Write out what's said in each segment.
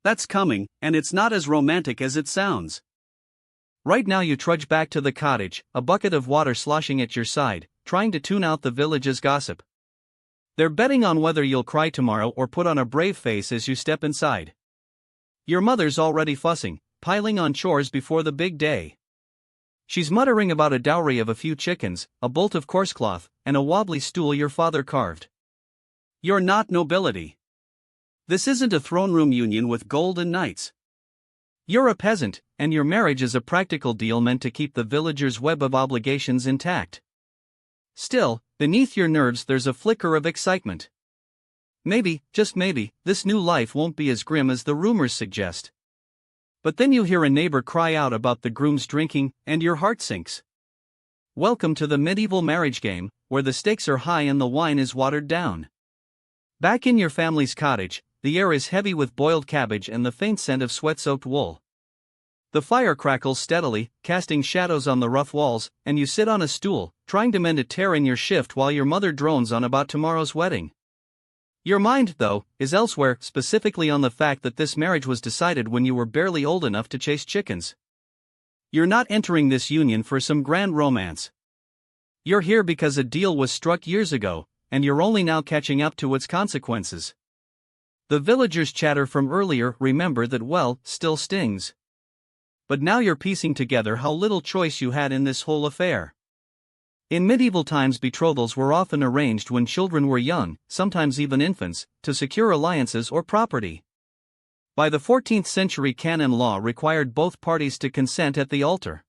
That's coming, and it's not as romantic as it sounds. Right now you trudge back to the cottage, a bucket of water sloshing at your side, trying to tune out the village's gossip. They're betting on whether you'll cry tomorrow or put on a brave face as you step inside. Your mother's already fussing, piling on chores before the big day. She's muttering about a dowry of a few chickens, a bolt of coarse cloth, and a wobbly stool your father carved. You're not nobility. This isn't a throne room union with golden knights. You're a peasant, and your marriage is a practical deal meant to keep the villager's web of obligations intact. Still, beneath your nerves there's a flicker of excitement. Maybe, just maybe, this new life won't be as grim as the rumors suggest. But then you hear a neighbor cry out about the groom's drinking, and your heart sinks. Welcome to the medieval marriage game, where the stakes are high and the wine is watered down. Back in your family's cottage, the air is heavy with boiled cabbage and the faint scent of sweat-soaked wool. The fire crackles steadily, casting shadows on the rough walls, and you sit on a stool, trying to mend a tear in your shift while your mother drones on about tomorrow's wedding. Your mind, though, is elsewhere, specifically on the fact that this marriage was decided when you were barely old enough to chase chickens. You're not entering this union for some grand romance. You're here because a deal was struck years ago, and you're only now catching up to its consequences. The villagers' chatter from earlier, remember that, well, still stings. But now you're piecing together how little choice you had in this whole affair. In medieval times, betrothals were often arranged when children were young, sometimes even infants, to secure alliances or property. By the 14th century, canon law required both parties to consent at the altar.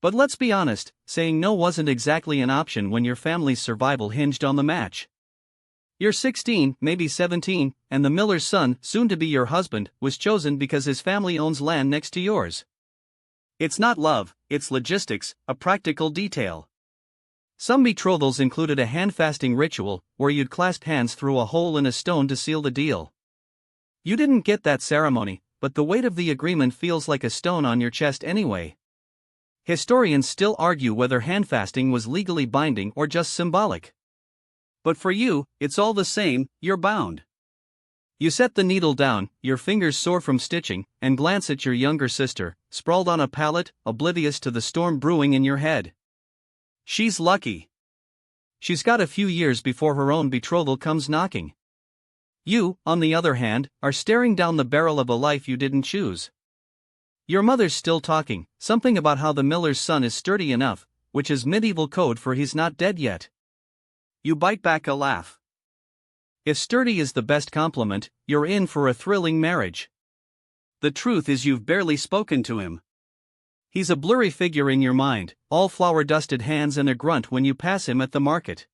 But let's be honest, saying no wasn't exactly an option when your family's survival hinged on the match. You're 16, maybe 17, and the miller's son, soon to be your husband, was chosen because his family owns land next to yours. It's not love, it's logistics, a practical detail. Some betrothals included a hand-fasting ritual, where you'd clasp hands through a hole in a stone to seal the deal. You didn't get that ceremony, but the weight of the agreement feels like a stone on your chest anyway. Historians still argue whether handfasting was legally binding or just symbolic. But for you, it's all the same, you're bound. You set the needle down, your fingers sore from stitching, and glance at your younger sister, sprawled on a pallet, oblivious to the storm brewing in your head. She's lucky. She's got a few years before her own betrothal comes knocking. You, on the other hand, are staring down the barrel of a life you didn't choose. Your mother's still talking, something about how the miller's son is sturdy enough, which is medieval code for he's not dead yet. You bite back a laugh. If sturdy is the best compliment, you're in for a thrilling marriage. The truth is you've barely spoken to him. He's a blurry figure in your mind, all flour-dusted hands and a grunt when you pass him at the market.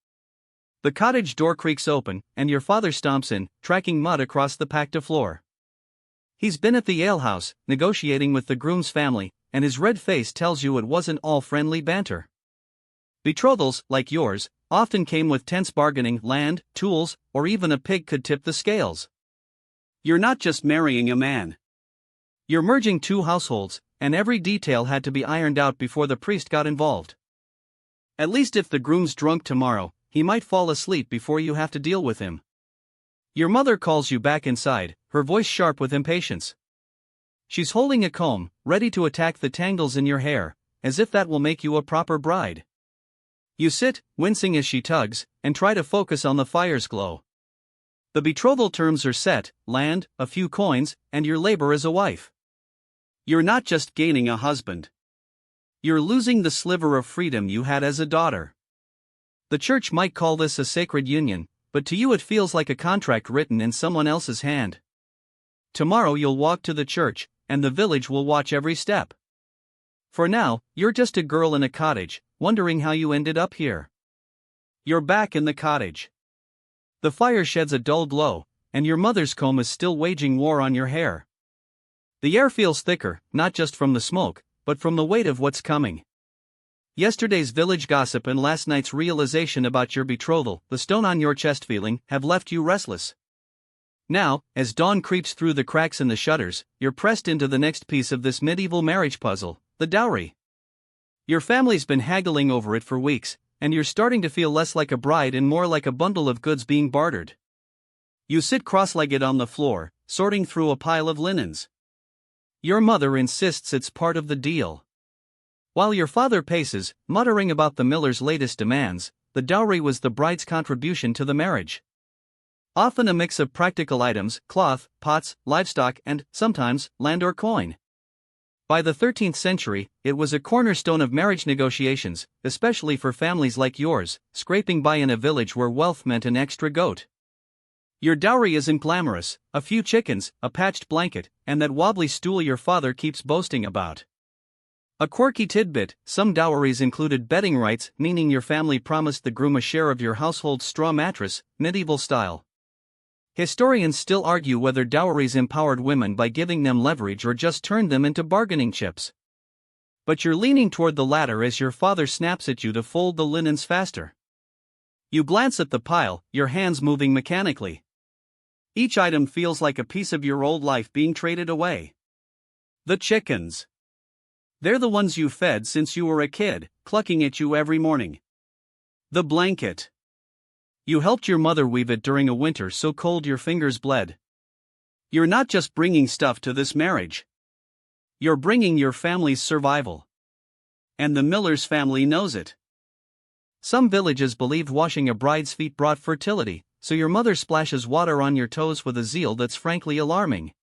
The cottage door creaks open, and your father stomps in, tracking mud across the packed floor. He's been at the alehouse, negotiating with the groom's family, and his red face tells you it wasn't all friendly banter. Betrothals, like yours, often came with tense bargaining, land, tools, or even a pig could tip the scales. You're not just marrying a man. You're merging two households, and every detail had to be ironed out before the priest got involved. At least if the groom's drunk tomorrow, he might fall asleep before you have to deal with him. Your mother calls you back inside, her voice sharp with impatience. She's holding a comb, ready to attack the tangles in your hair, as if that will make you a proper bride. You sit, wincing as she tugs, and try to focus on the fire's glow. The betrothal terms are set: land, a few coins, and your labor as a wife. You're not just gaining a husband. You're losing the sliver of freedom you had as a daughter. The church might call this a sacred union, but to you it feels like a contract written in someone else's hand. Tomorrow you'll walk to the church, and the village will watch every step. For now, you're just a girl in a cottage, wondering how you ended up here. You're back in the cottage. The fire sheds a dull glow, and your mother's comb is still waging war on your hair. The air feels thicker, not just from the smoke, but from the weight of what's coming. Yesterday's village gossip and last night's realization about your betrothal, the stone on your chest feeling, have left you restless. Now, as dawn creeps through the cracks in the shutters, you're pressed into the next piece of this medieval marriage puzzle, the dowry. Your family's been haggling over it for weeks, and you're starting to feel less like a bride and more like a bundle of goods being bartered. You sit cross-legged on the floor, sorting through a pile of linens. Your mother insists it's part of the deal. While your father paces, muttering about the miller's latest demands, the dowry was the bride's contribution to the marriage. Often a mix of practical items, cloth, pots, livestock, and, sometimes, land or coin. By the 13th century, it was a cornerstone of marriage negotiations, especially for families like yours, scraping by in a village where wealth meant an extra goat. Your dowry isn't glamorous: a few chickens, a patched blanket, and that wobbly stool your father keeps boasting about. A quirky tidbit: some dowries included betting rights, meaning your family promised the groom a share of your household's straw mattress, medieval style. Historians still argue whether dowries empowered women by giving them leverage or just turned them into bargaining chips. But you're leaning toward the latter as your father snaps at you to fold the linens faster. You glance at the pile, your hands moving mechanically. Each item feels like a piece of your old life being traded away. The chickens. They're the ones you fed since you were a kid, clucking at you every morning. The blanket. You helped your mother weave it during a winter so cold your fingers bled. You're not just bringing stuff to this marriage. You're bringing your family's survival. And the miller's family knows it. Some villages believed washing a bride's feet brought fertility, so your mother splashes water on your toes with a zeal that's frankly alarming.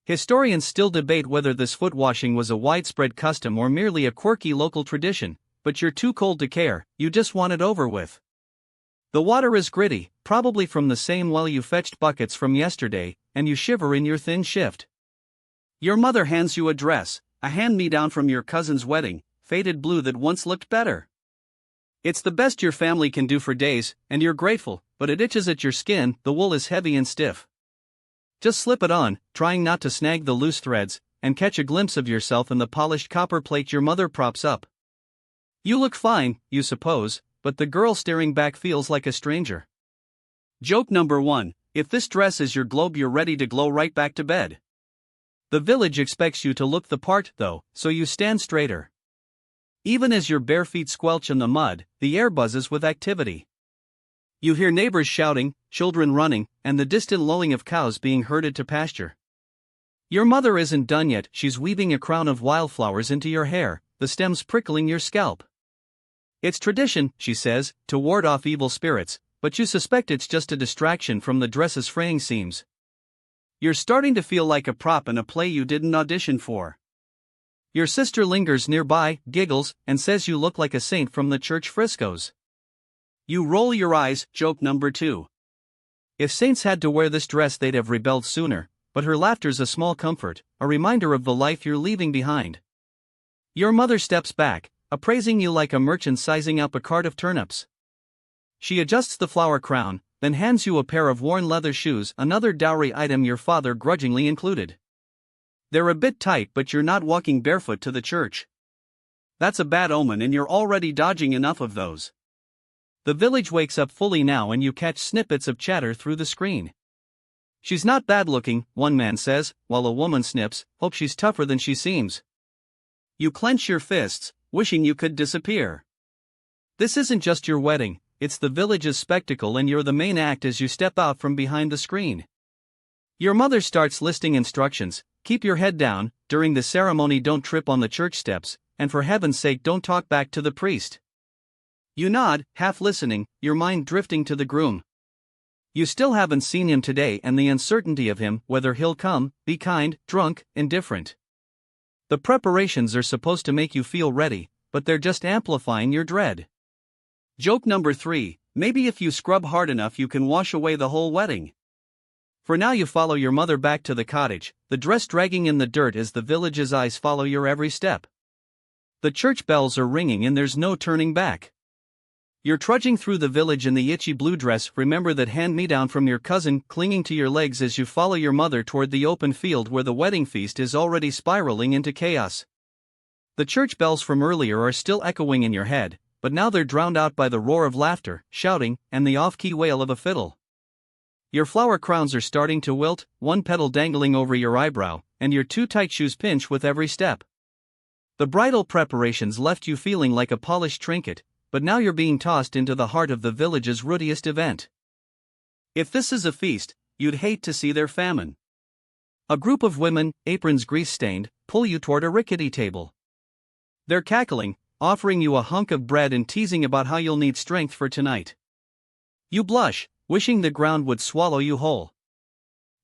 Historians still debate whether this foot washing was a widespread custom or merely a quirky local tradition, but you're too cold to care, you just want it over with. The water is gritty, probably from the same well you fetched buckets from yesterday, and you shiver in your thin shift. Your mother hands you a dress, a hand-me-down from your cousin's wedding, faded blue that once looked better. It's the best your family can do for days, and you're grateful, but it itches at your skin. The wool is heavy and stiff. Just slip it on, trying not to snag the loose threads, and catch a glimpse of yourself in the polished copper plate your mother props up. You look fine, you suppose, but the girl staring back feels like a stranger. Joke number 1: if this dress is your globe, you're ready to glow right back to bed. The village expects you to look the part, though, so you stand straighter. Even as your bare feet squelch in the mud, the air buzzes with activity. You hear neighbors shouting, children running, and the distant lowing of cows being herded to pasture. Your mother isn't done yet, she's weaving a crown of wildflowers into your hair, the stems prickling your scalp. It's tradition, she says, to ward off evil spirits, but you suspect it's just a distraction from the dress's fraying seams. You're starting to feel like a prop in a play you didn't audition for. Your sister lingers nearby, giggles, and says you look like a saint from the church frescoes. You roll your eyes. Joke number 2. If saints had to wear this dress, they'd have rebelled sooner, but her laughter's a small comfort, a reminder of the life you're leaving behind. Your mother steps back, appraising you like a merchant sizing up a cart of turnips. She adjusts the flower crown, then hands you a pair of worn leather shoes, another dowry item your father grudgingly included. They're a bit tight, but you're not walking barefoot to the church. That's a bad omen, and you're already dodging enough of those. The village wakes up fully now, and you catch snippets of chatter through the screen. She's not bad looking, one man says, while a woman snips, hope she's tougher than she seems. You clench your fists, wishing you could disappear. This isn't just your wedding, it's the village's spectacle, and you're the main act as you step out from behind the screen. Your mother starts listing instructions: keep your head down, during the ceremony don't trip on the church steps, and for heaven's sake don't talk back to the priest. You nod, half listening, your mind drifting to the groom. You still haven't seen him today, and the uncertainty of him, whether he'll come, be kind, drunk, indifferent. The preparations are supposed to make you feel ready, but they're just amplifying your dread. Joke number 3: maybe if you scrub hard enough you can wash away the whole wedding. For now you follow your mother back to the cottage, the dress dragging in the dirt as the village's eyes follow your every step. The church bells are ringing and there's no turning back. You're trudging through the village in the itchy blue dress, remember that hand-me-down from your cousin, clinging to your legs as you follow your mother toward the open field where the wedding feast is already spiraling into chaos. The church bells from earlier are still echoing in your head, but now they're drowned out by the roar of laughter, shouting, and the off-key wail of a fiddle. Your flower crowns are starting to wilt, one petal dangling over your eyebrow, and your too tight shoes pinch with every step. The bridal preparations left you feeling like a polished trinket, but now you're being tossed into the heart of the village's ruddiest event. If this is a feast, you'd hate to see their famine. A group of women, aprons grease-stained, pull you toward a rickety table. They're cackling, offering you a hunk of bread and teasing about how you'll need strength for tonight. You blush, wishing the ground would swallow you whole.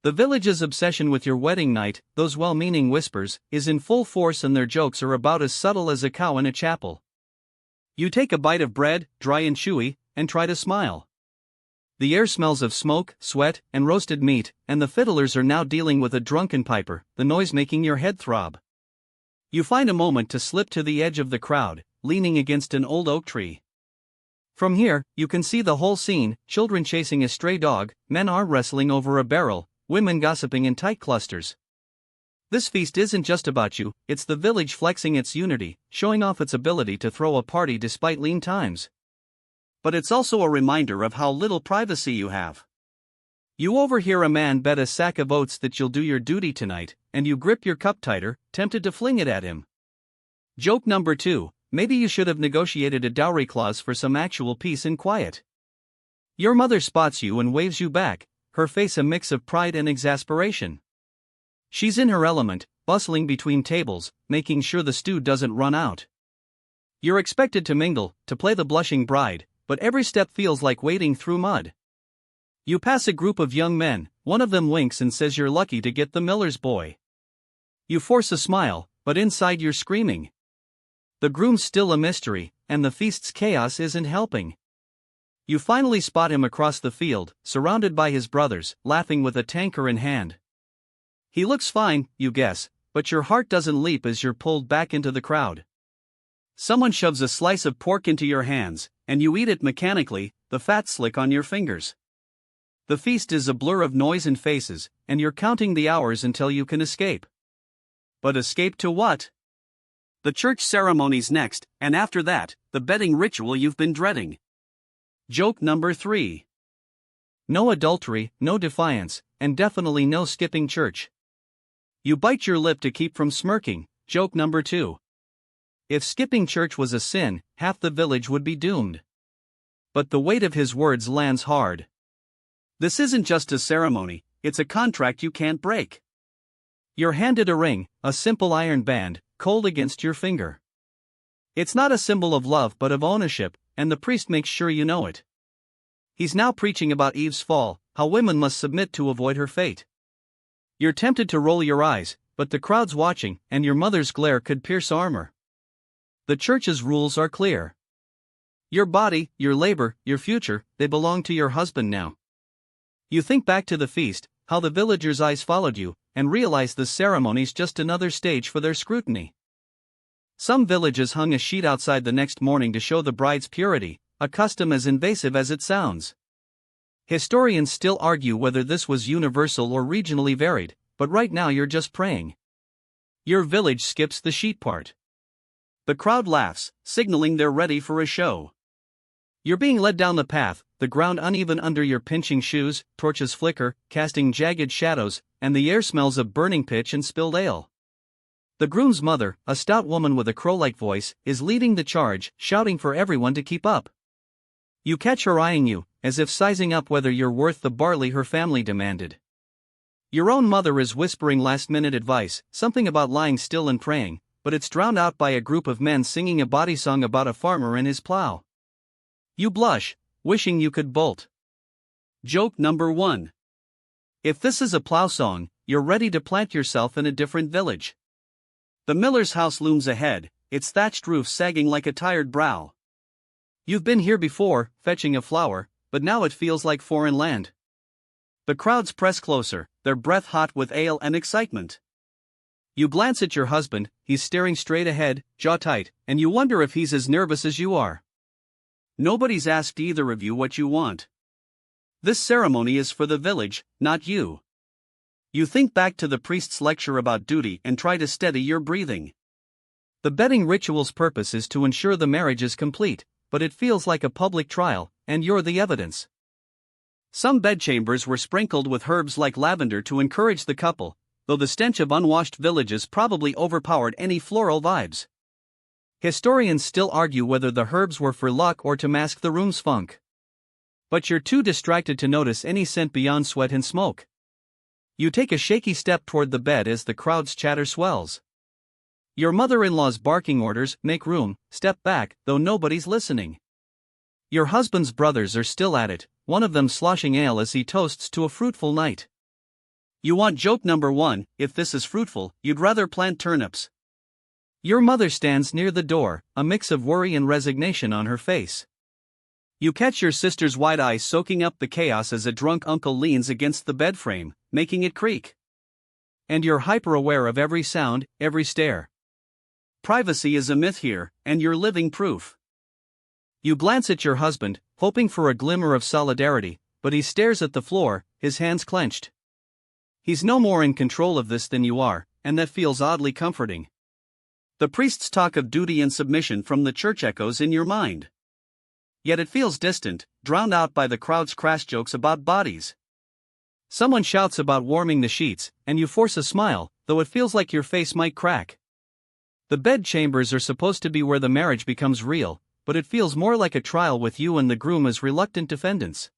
The village's obsession with your wedding night, those well-meaning whispers, is in full force, and their jokes are about as subtle as a cow in a chapel. You take a bite of bread, dry and chewy, and try to smile. The air smells of smoke, sweat, and roasted meat, and the fiddlers are now dealing with a drunken piper, the noise making your head throb. You find a moment to slip to the edge of the crowd, leaning against an old oak tree. From here, you can see the whole scene: children chasing a stray dog, men arm wrestling over a barrel, women gossiping in tight clusters. This feast isn't just about you, it's the village flexing its unity, showing off its ability to throw a party despite lean times. But it's also a reminder of how little privacy you have. You overhear a man bet a sack of oats that you'll do your duty tonight, and you grip your cup tighter, tempted to fling it at him. Joke number 2, maybe you should have negotiated a dowry clause for some actual peace and quiet. Your mother spots you and waves you back, her face a mix of pride and exasperation. She's in her element, bustling between tables, making sure the stew doesn't run out. You're expected to mingle, to play the blushing bride, but every step feels like wading through mud. You pass a group of young men, one of them winks and says you're lucky to get the miller's boy. You force a smile, but inside you're screaming. The groom's still a mystery, and the feast's chaos isn't helping. You finally spot him across the field, surrounded by his brothers, laughing with a tankard in hand. He looks fine, you guess, but your heart doesn't leap as you're pulled back into the crowd. Someone shoves a slice of pork into your hands, and you eat it mechanically, the fat slick on your fingers. The feast is a blur of noise and faces, and you're counting the hours until you can escape. But escape to what? The church ceremony's next, and after that, the bedding ritual you've been dreading. Joke number 3. No adultery, no defiance, and definitely no skipping church. You bite your lip to keep from smirking. Joke number 2. If skipping church was a sin, half the village would be doomed. But the weight of his words lands hard. This isn't just a ceremony, it's a contract you can't break. You're handed a ring, a simple iron band, cold against your finger. It's not a symbol of love but of ownership, and the priest makes sure you know it. He's now preaching about Eve's fall, how women must submit to avoid her fate. You're tempted to roll your eyes, but the crowd's watching, and your mother's glare could pierce armor. The church's rules are clear. Your body, your labor, your future, they belong to your husband now. You think back to the feast, how the villagers' eyes followed you, and realize the ceremony's just another stage for their scrutiny. Some villages hung a sheet outside the next morning to show the bride's purity, a custom as invasive as it sounds. Historians still argue whether this was universal or regionally varied, but right now you're just praying. Your village skips the sheet part. The crowd laughs, signaling they're ready for a show. You're being led down the path, the ground uneven under your pinching shoes, torches flicker, casting jagged shadows, and the air smells of burning pitch and spilled ale. The groom's mother, a stout woman with a crow-like voice, is leading the charge, shouting for everyone to keep up. You catch her eyeing you, as if sizing up whether you're worth the barley her family demanded. Your own mother is whispering last-minute advice, something about lying still and praying, but it's drowned out by a group of men singing a bawdy song about a farmer and his plow. You blush, wishing you could bolt. Joke number 1. If this is a plow song, you're ready to plant yourself in a different village. The miller's house looms ahead, its thatched roof sagging like a tired brow. You've been here before, fetching a flower, but now it feels like foreign land. The crowds press closer, their breath hot with ale and excitement. You glance at your husband, he's staring straight ahead, jaw tight, and you wonder if he's as nervous as you are. Nobody's asked either of you what you want. This ceremony is for the village, not you. You think back to the priest's lecture about duty and try to steady your breathing. The bedding ritual's purpose is to ensure the marriage is complete, but it feels like a public trial, and you're the evidence. Some bedchambers were sprinkled with herbs like lavender to encourage the couple, though the stench of unwashed villages probably overpowered any floral vibes. Historians still argue whether the herbs were for luck or to mask the room's funk. But you're too distracted to notice any scent beyond sweat and smoke. You take a shaky step toward the bed as the crowd's chatter swells. Your mother-in-law's barking orders, "Make room, step back," though nobody's listening. Your husband's brothers are still at it, one of them sloshing ale as he toasts to a fruitful night. You want joke number 1, if this is fruitful, you'd rather plant turnips. Your mother stands near the door, a mix of worry and resignation on her face. You catch your sister's wide eyes soaking up the chaos as a drunk uncle leans against the bed frame, making it creak. And you're hyper-aware of every sound, every stare. Privacy is a myth here, and you're living proof. You glance at your husband, hoping for a glimmer of solidarity, but he stares at the floor, his hands clenched. He's no more in control of this than you are, and that feels oddly comforting. The priest's talk of duty and submission from the church echoes in your mind. Yet it feels distant, drowned out by the crowd's crass jokes about bodies. Someone shouts about warming the sheets, and you force a smile, though it feels like your face might crack. The bed chambers are supposed to be where the marriage becomes real, but it feels more like a trial with you and the groom as reluctant defendants.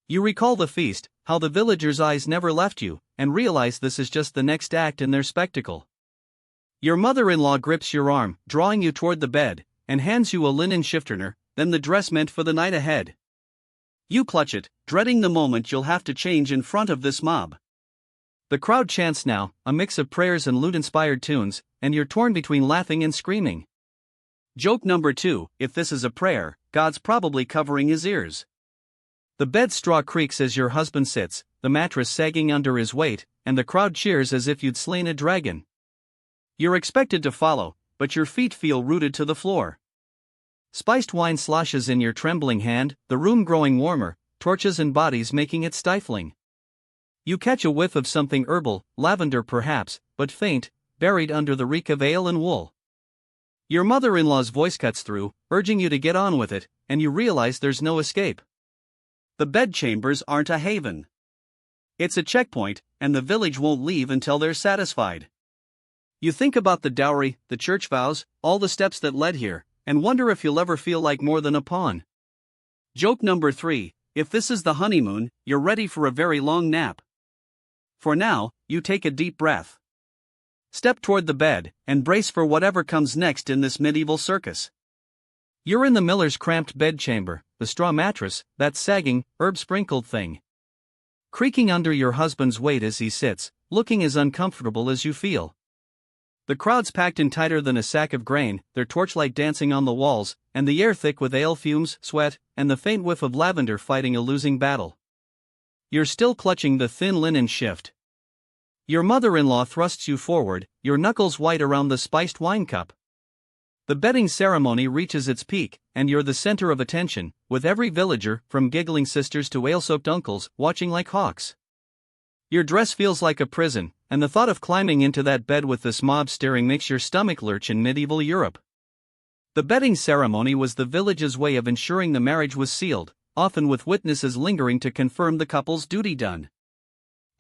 You recall the feast, how the villagers' eyes never left you, and realize this is just the next act in their spectacle. Your mother-in-law grips your arm, drawing you toward the bed, and hands you a linen shiftener, then the dress meant for the night ahead. You clutch it, dreading the moment you'll have to change in front of this mob. The crowd chants now, a mix of prayers and lute-inspired tunes, and you're torn between laughing and screaming. Joke number 2, if this is a prayer, God's probably covering his ears. The bed straw creaks as your husband sits, the mattress sagging under his weight, and the crowd cheers as if you'd slain a dragon. You're expected to follow, but your feet feel rooted to the floor. Spiced wine sloshes in your trembling hand, the room growing warmer, torches and bodies making it stifling. You catch a whiff of something herbal, lavender perhaps, but faint, buried under the reek of ale and wool. Your mother-in-law's voice cuts through, urging you to get on with it, and you realize there's no escape. The bedchambers aren't a haven. It's a checkpoint, and the village won't leave until they're satisfied. You think about the dowry, the church vows, all the steps that led here, and wonder if you'll ever feel like more than a pawn. Joke number 3, if this is the honeymoon, you're ready for a very long nap. For now, you take a deep breath. Step toward the bed, and brace for whatever comes next in this medieval circus. You're in the miller's cramped bedchamber, the straw mattress, that sagging, herb-sprinkled thing, creaking under your husband's weight as he sits, looking as uncomfortable as you feel. The crowd's packed in tighter than a sack of grain, their torchlight dancing on the walls, and the air thick with ale fumes, sweat, and the faint whiff of lavender fighting a losing battle. You're still clutching the thin linen shift. Your mother-in-law thrusts you forward, your knuckles white around the spiced wine cup. The bedding ceremony reaches its peak, and you're the center of attention, with every villager, from giggling sisters to ale-soaked uncles, watching like hawks. Your dress feels like a prison, and the thought of climbing into that bed with this mob staring makes your stomach lurch in medieval Europe. The bedding ceremony was the village's way of ensuring the marriage was sealed, often with witnesses lingering to confirm the couple's duty done.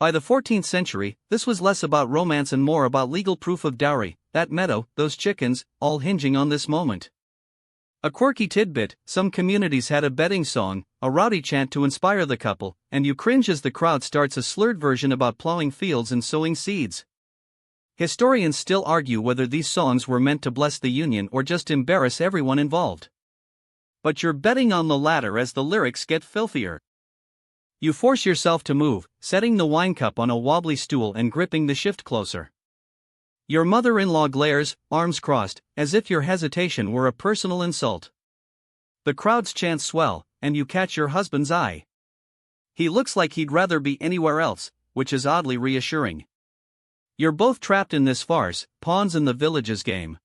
By the 14th century, this was less about romance and more about legal proof of dowry, that meadow, those chickens, all hinging on this moment. A quirky tidbit, some communities had a bedding song, a rowdy chant to inspire the couple, and you cringe as the crowd starts a slurred version about plowing fields and sowing seeds. Historians still argue whether these songs were meant to bless the union or just embarrass everyone involved. But you're betting on the latter as the lyrics get filthier. You force yourself to move, setting the wine cup on a wobbly stool and gripping the shift closer. Your mother-in-law glares, arms crossed, as if your hesitation were a personal insult. The crowd's chants swell, and you catch your husband's eye. He looks like he'd rather be anywhere else, which is oddly reassuring. You're both trapped in this farce, pawns in the village's game.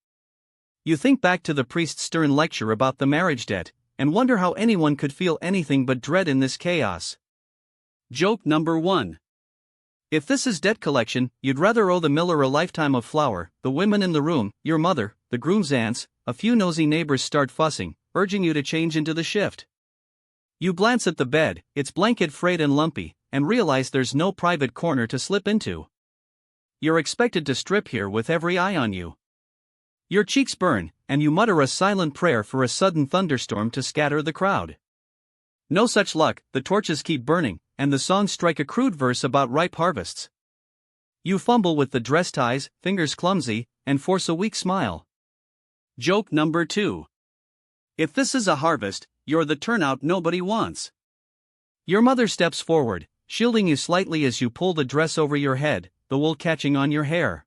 You think back to the priest's stern lecture about the marriage debt, and wonder how anyone could feel anything but dread in this chaos. Joke number 1. If this is debt collection, you'd rather owe the miller a lifetime of flour. The women in the room, your mother, the groom's aunts, a few nosy neighbors start fussing, urging you to change into the shift. You glance at the bed, its blanket frayed and lumpy, and realize there's no private corner to slip into. You're expected to strip here with every eye on you. Your cheeks burn, and you mutter a silent prayer for a sudden thunderstorm to scatter the crowd. No such luck, the torches keep burning, and the songs strike a crude verse about ripe harvests. You fumble with the dress ties, fingers clumsy, and force a weak smile. Joke number 2. If this is a harvest, you're the turnout nobody wants. Your mother steps forward, shielding you slightly as you pull the dress over your head, the wool catching on your hair.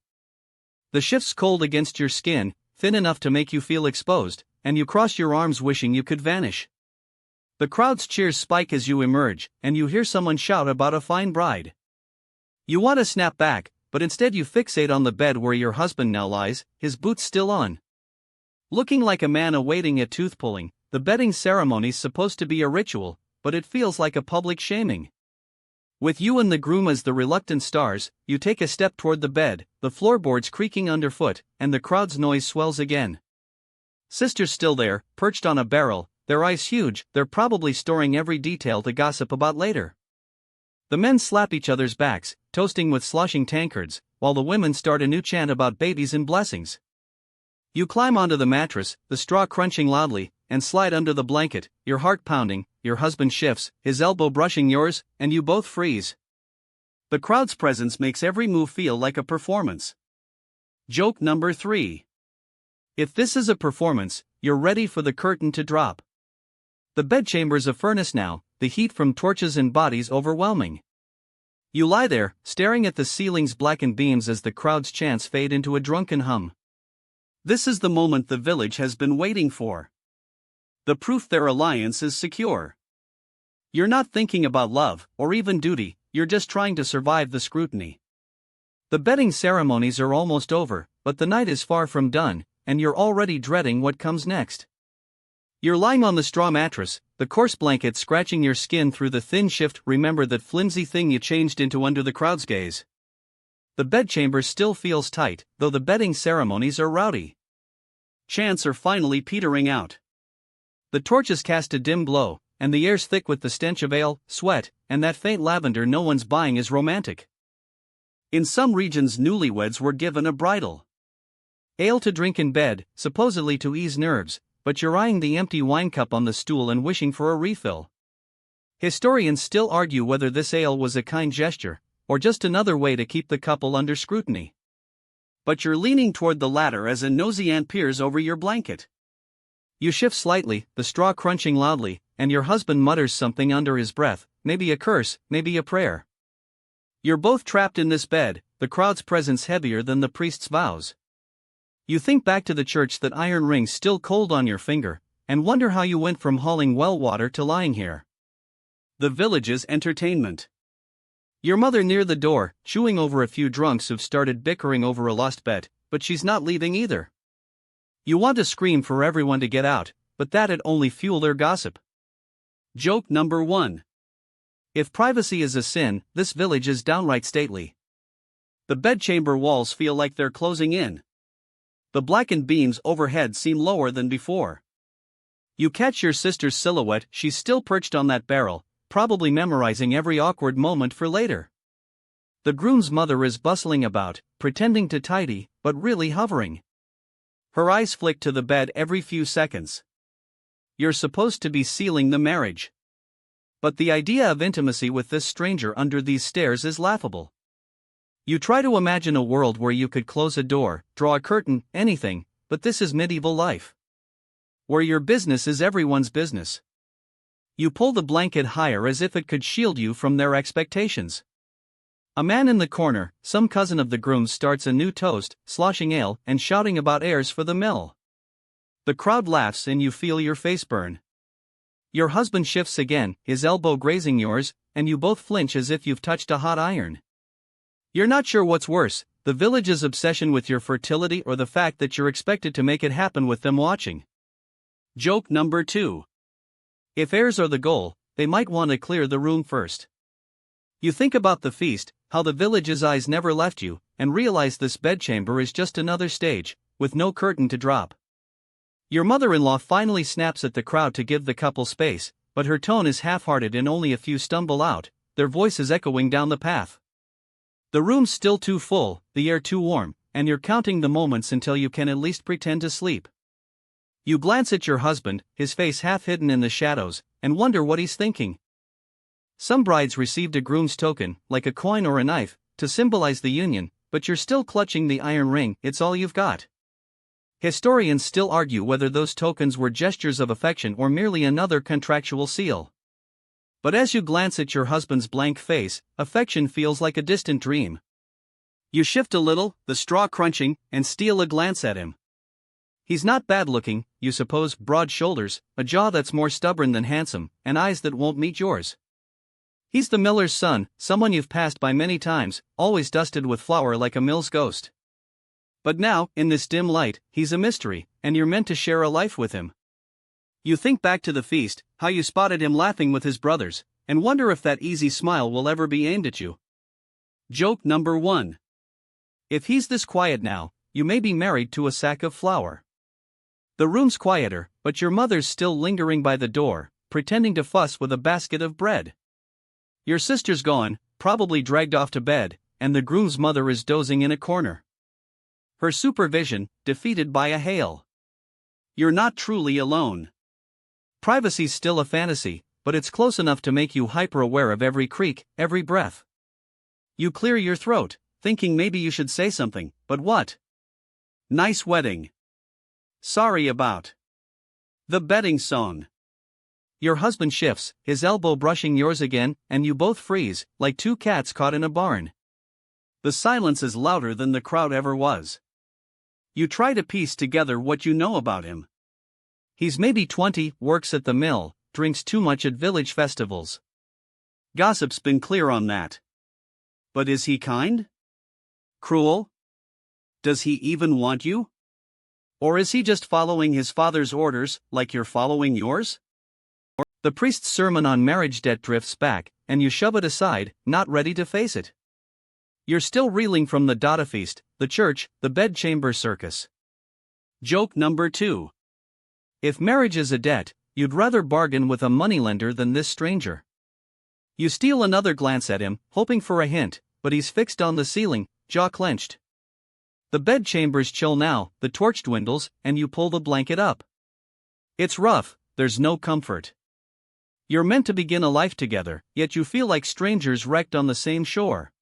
The shift's cold against your skin, thin enough to make you feel exposed, and you cross your arms wishing you could vanish. The crowd's cheers spike as you emerge, and you hear someone shout about a fine bride. You want to snap back, but instead you fixate on the bed where your husband now lies, his boots still on. Looking like a man awaiting a tooth pulling, the bedding ceremony's supposed to be a ritual, but it feels like a public shaming. With you and the groom as the reluctant stars, you take a step toward the bed, the floorboards creaking underfoot, and the crowd's noise swells again. Sister's still there, perched on a barrel, their eyes huge, they're probably storing every detail to gossip about later. The men slap each other's backs, toasting with sloshing tankards, while the women start a new chant about babies and blessings. You climb onto the mattress, the straw crunching loudly, and slide under the blanket, your heart pounding, your husband shifts, his elbow brushing yours, and you both freeze. The crowd's presence makes every move feel like a performance. Joke number 3. If this is a performance, you're ready for the curtain to drop. The bedchamber's a furnace now, the heat from torches and bodies overwhelming. You lie there, staring at the ceiling's blackened beams as the crowd's chants fade into a drunken hum. This is the moment the village has been waiting for. The proof their alliance is secure. You're not thinking about love, or even duty, you're just trying to survive the scrutiny. The bedding ceremonies are almost over, but the night is far from done, and you're already dreading what comes next. You're lying on the straw mattress, the coarse blanket scratching your skin through the thin shift. Remember that flimsy thing you changed into under the crowd's gaze. The bedchamber still feels tight, though the bedding ceremonies are rowdy. Chants are finally petering out. The torches cast a dim glow, and the air's thick with the stench of ale, sweat, and that faint lavender no one's buying is romantic. In some regions, newlyweds were given a bridal ale to drink in bed, supposedly to ease nerves, but you're eyeing the empty wine cup on the stool and wishing for a refill. Historians still argue whether this ale was a kind gesture, or just another way to keep the couple under scrutiny. But you're leaning toward the latter as a nosy ant peers over your blanket. You shift slightly, the straw crunching loudly, and your husband mutters something under his breath, maybe a curse, maybe a prayer. You're both trapped in this bed, the crowd's presence heavier than the priest's vows. You think back to the church, that iron ring still cold on your finger, and wonder how you went from hauling well water to lying here. The village's entertainment. Your mother near the door, chewing over a few drunks who've started bickering over a lost bet, but she's not leaving either. You want to scream for everyone to get out, but that'd only fuel their gossip. Joke number 1. If privacy is a sin, this village is downright stately. The bedchamber walls feel like they're closing in. The blackened beams overhead seem lower than before. You catch your sister's silhouette, she's still perched on that barrel, probably memorizing every awkward moment for later. The groom's mother is bustling about, pretending to tidy, but really hovering. Her eyes flick to the bed every few seconds. You're supposed to be sealing the marriage. But the idea of intimacy with this stranger under these stairs is laughable. You try to imagine a world where you could close a door, draw a curtain, anything, but this is medieval life, where your business is everyone's business. You pull the blanket higher as if it could shield you from their expectations. A man in the corner, some cousin of the groom's, starts a new toast, sloshing ale and shouting about heirs for the mill. The crowd laughs and you feel your face burn. Your husband shifts again, his elbow grazing yours, and you both flinch as if you've touched a hot iron. You're not sure what's worse, the village's obsession with your fertility or the fact that you're expected to make it happen with them watching. Joke number 2. If heirs are the goal, they might want to clear the room first. You think about the feast, how the village's eyes never left you, and realize this bedchamber is just another stage, with no curtain to drop. Your mother-in-law finally snaps at the crowd to give the couple space, but her tone is half-hearted and only a few stumble out, their voices echoing down the path. The room's still too full, the air too warm, and you're counting the moments until you can at least pretend to sleep. You glance at your husband, his face half hidden in the shadows, and wonder what he's thinking. Some brides received a groom's token, like a coin or a knife, to symbolize the union, but you're still clutching the iron ring, it's all you've got. Historians still argue whether those tokens were gestures of affection or merely another contractual seal. But as you glance at your husband's blank face, affection feels like a distant dream. You shift a little, the straw crunching, and steal a glance at him. He's not bad-looking, you suppose, broad shoulders, a jaw that's more stubborn than handsome, and eyes that won't meet yours. He's the miller's son, someone you've passed by many times, always dusted with flour like a mill's ghost. But now, in this dim light, he's a mystery, and you're meant to share a life with him. You think back to the feast, how you spotted him laughing with his brothers, and wonder if that easy smile will ever be aimed at you. Joke number 1. If he's this quiet now, you may be married to a sack of flour. The room's quieter, but your mother's still lingering by the door, pretending to fuss with a basket of bread. Your sister's gone, probably dragged off to bed, and the groom's mother is dozing in a corner. Her supervision, defeated by a hail. You're not truly alone. Privacy's still a fantasy, but it's close enough to make you hyper-aware of every creak, every breath. You clear your throat, thinking maybe you should say something, but what? Nice wedding. Sorry about the betting song. Your husband shifts, his elbow brushing yours again, and you both freeze, like two cats caught in a barn. The silence is louder than the crowd ever was. You try to piece together what you know about him. He's maybe 20, works at the mill, drinks too much at village festivals. Gossip's been clear on that. But is he kind? Cruel? Does he even want you? Or is he just following his father's orders, like you're following yours? The priest's sermon on marriage debt drifts back, and you shove it aside, not ready to face it. You're still reeling from the Dada feast, the church, the bedchamber circus. Joke number 2. If marriage is a debt, you'd rather bargain with a moneylender than this stranger. You steal another glance at him, hoping for a hint, but he's fixed on the ceiling, jaw clenched. The bedchamber's chill now, the torch dwindles, and you pull the blanket up. It's rough, there's no comfort. You're meant to begin a life together, yet you feel like strangers wrecked on the same shore.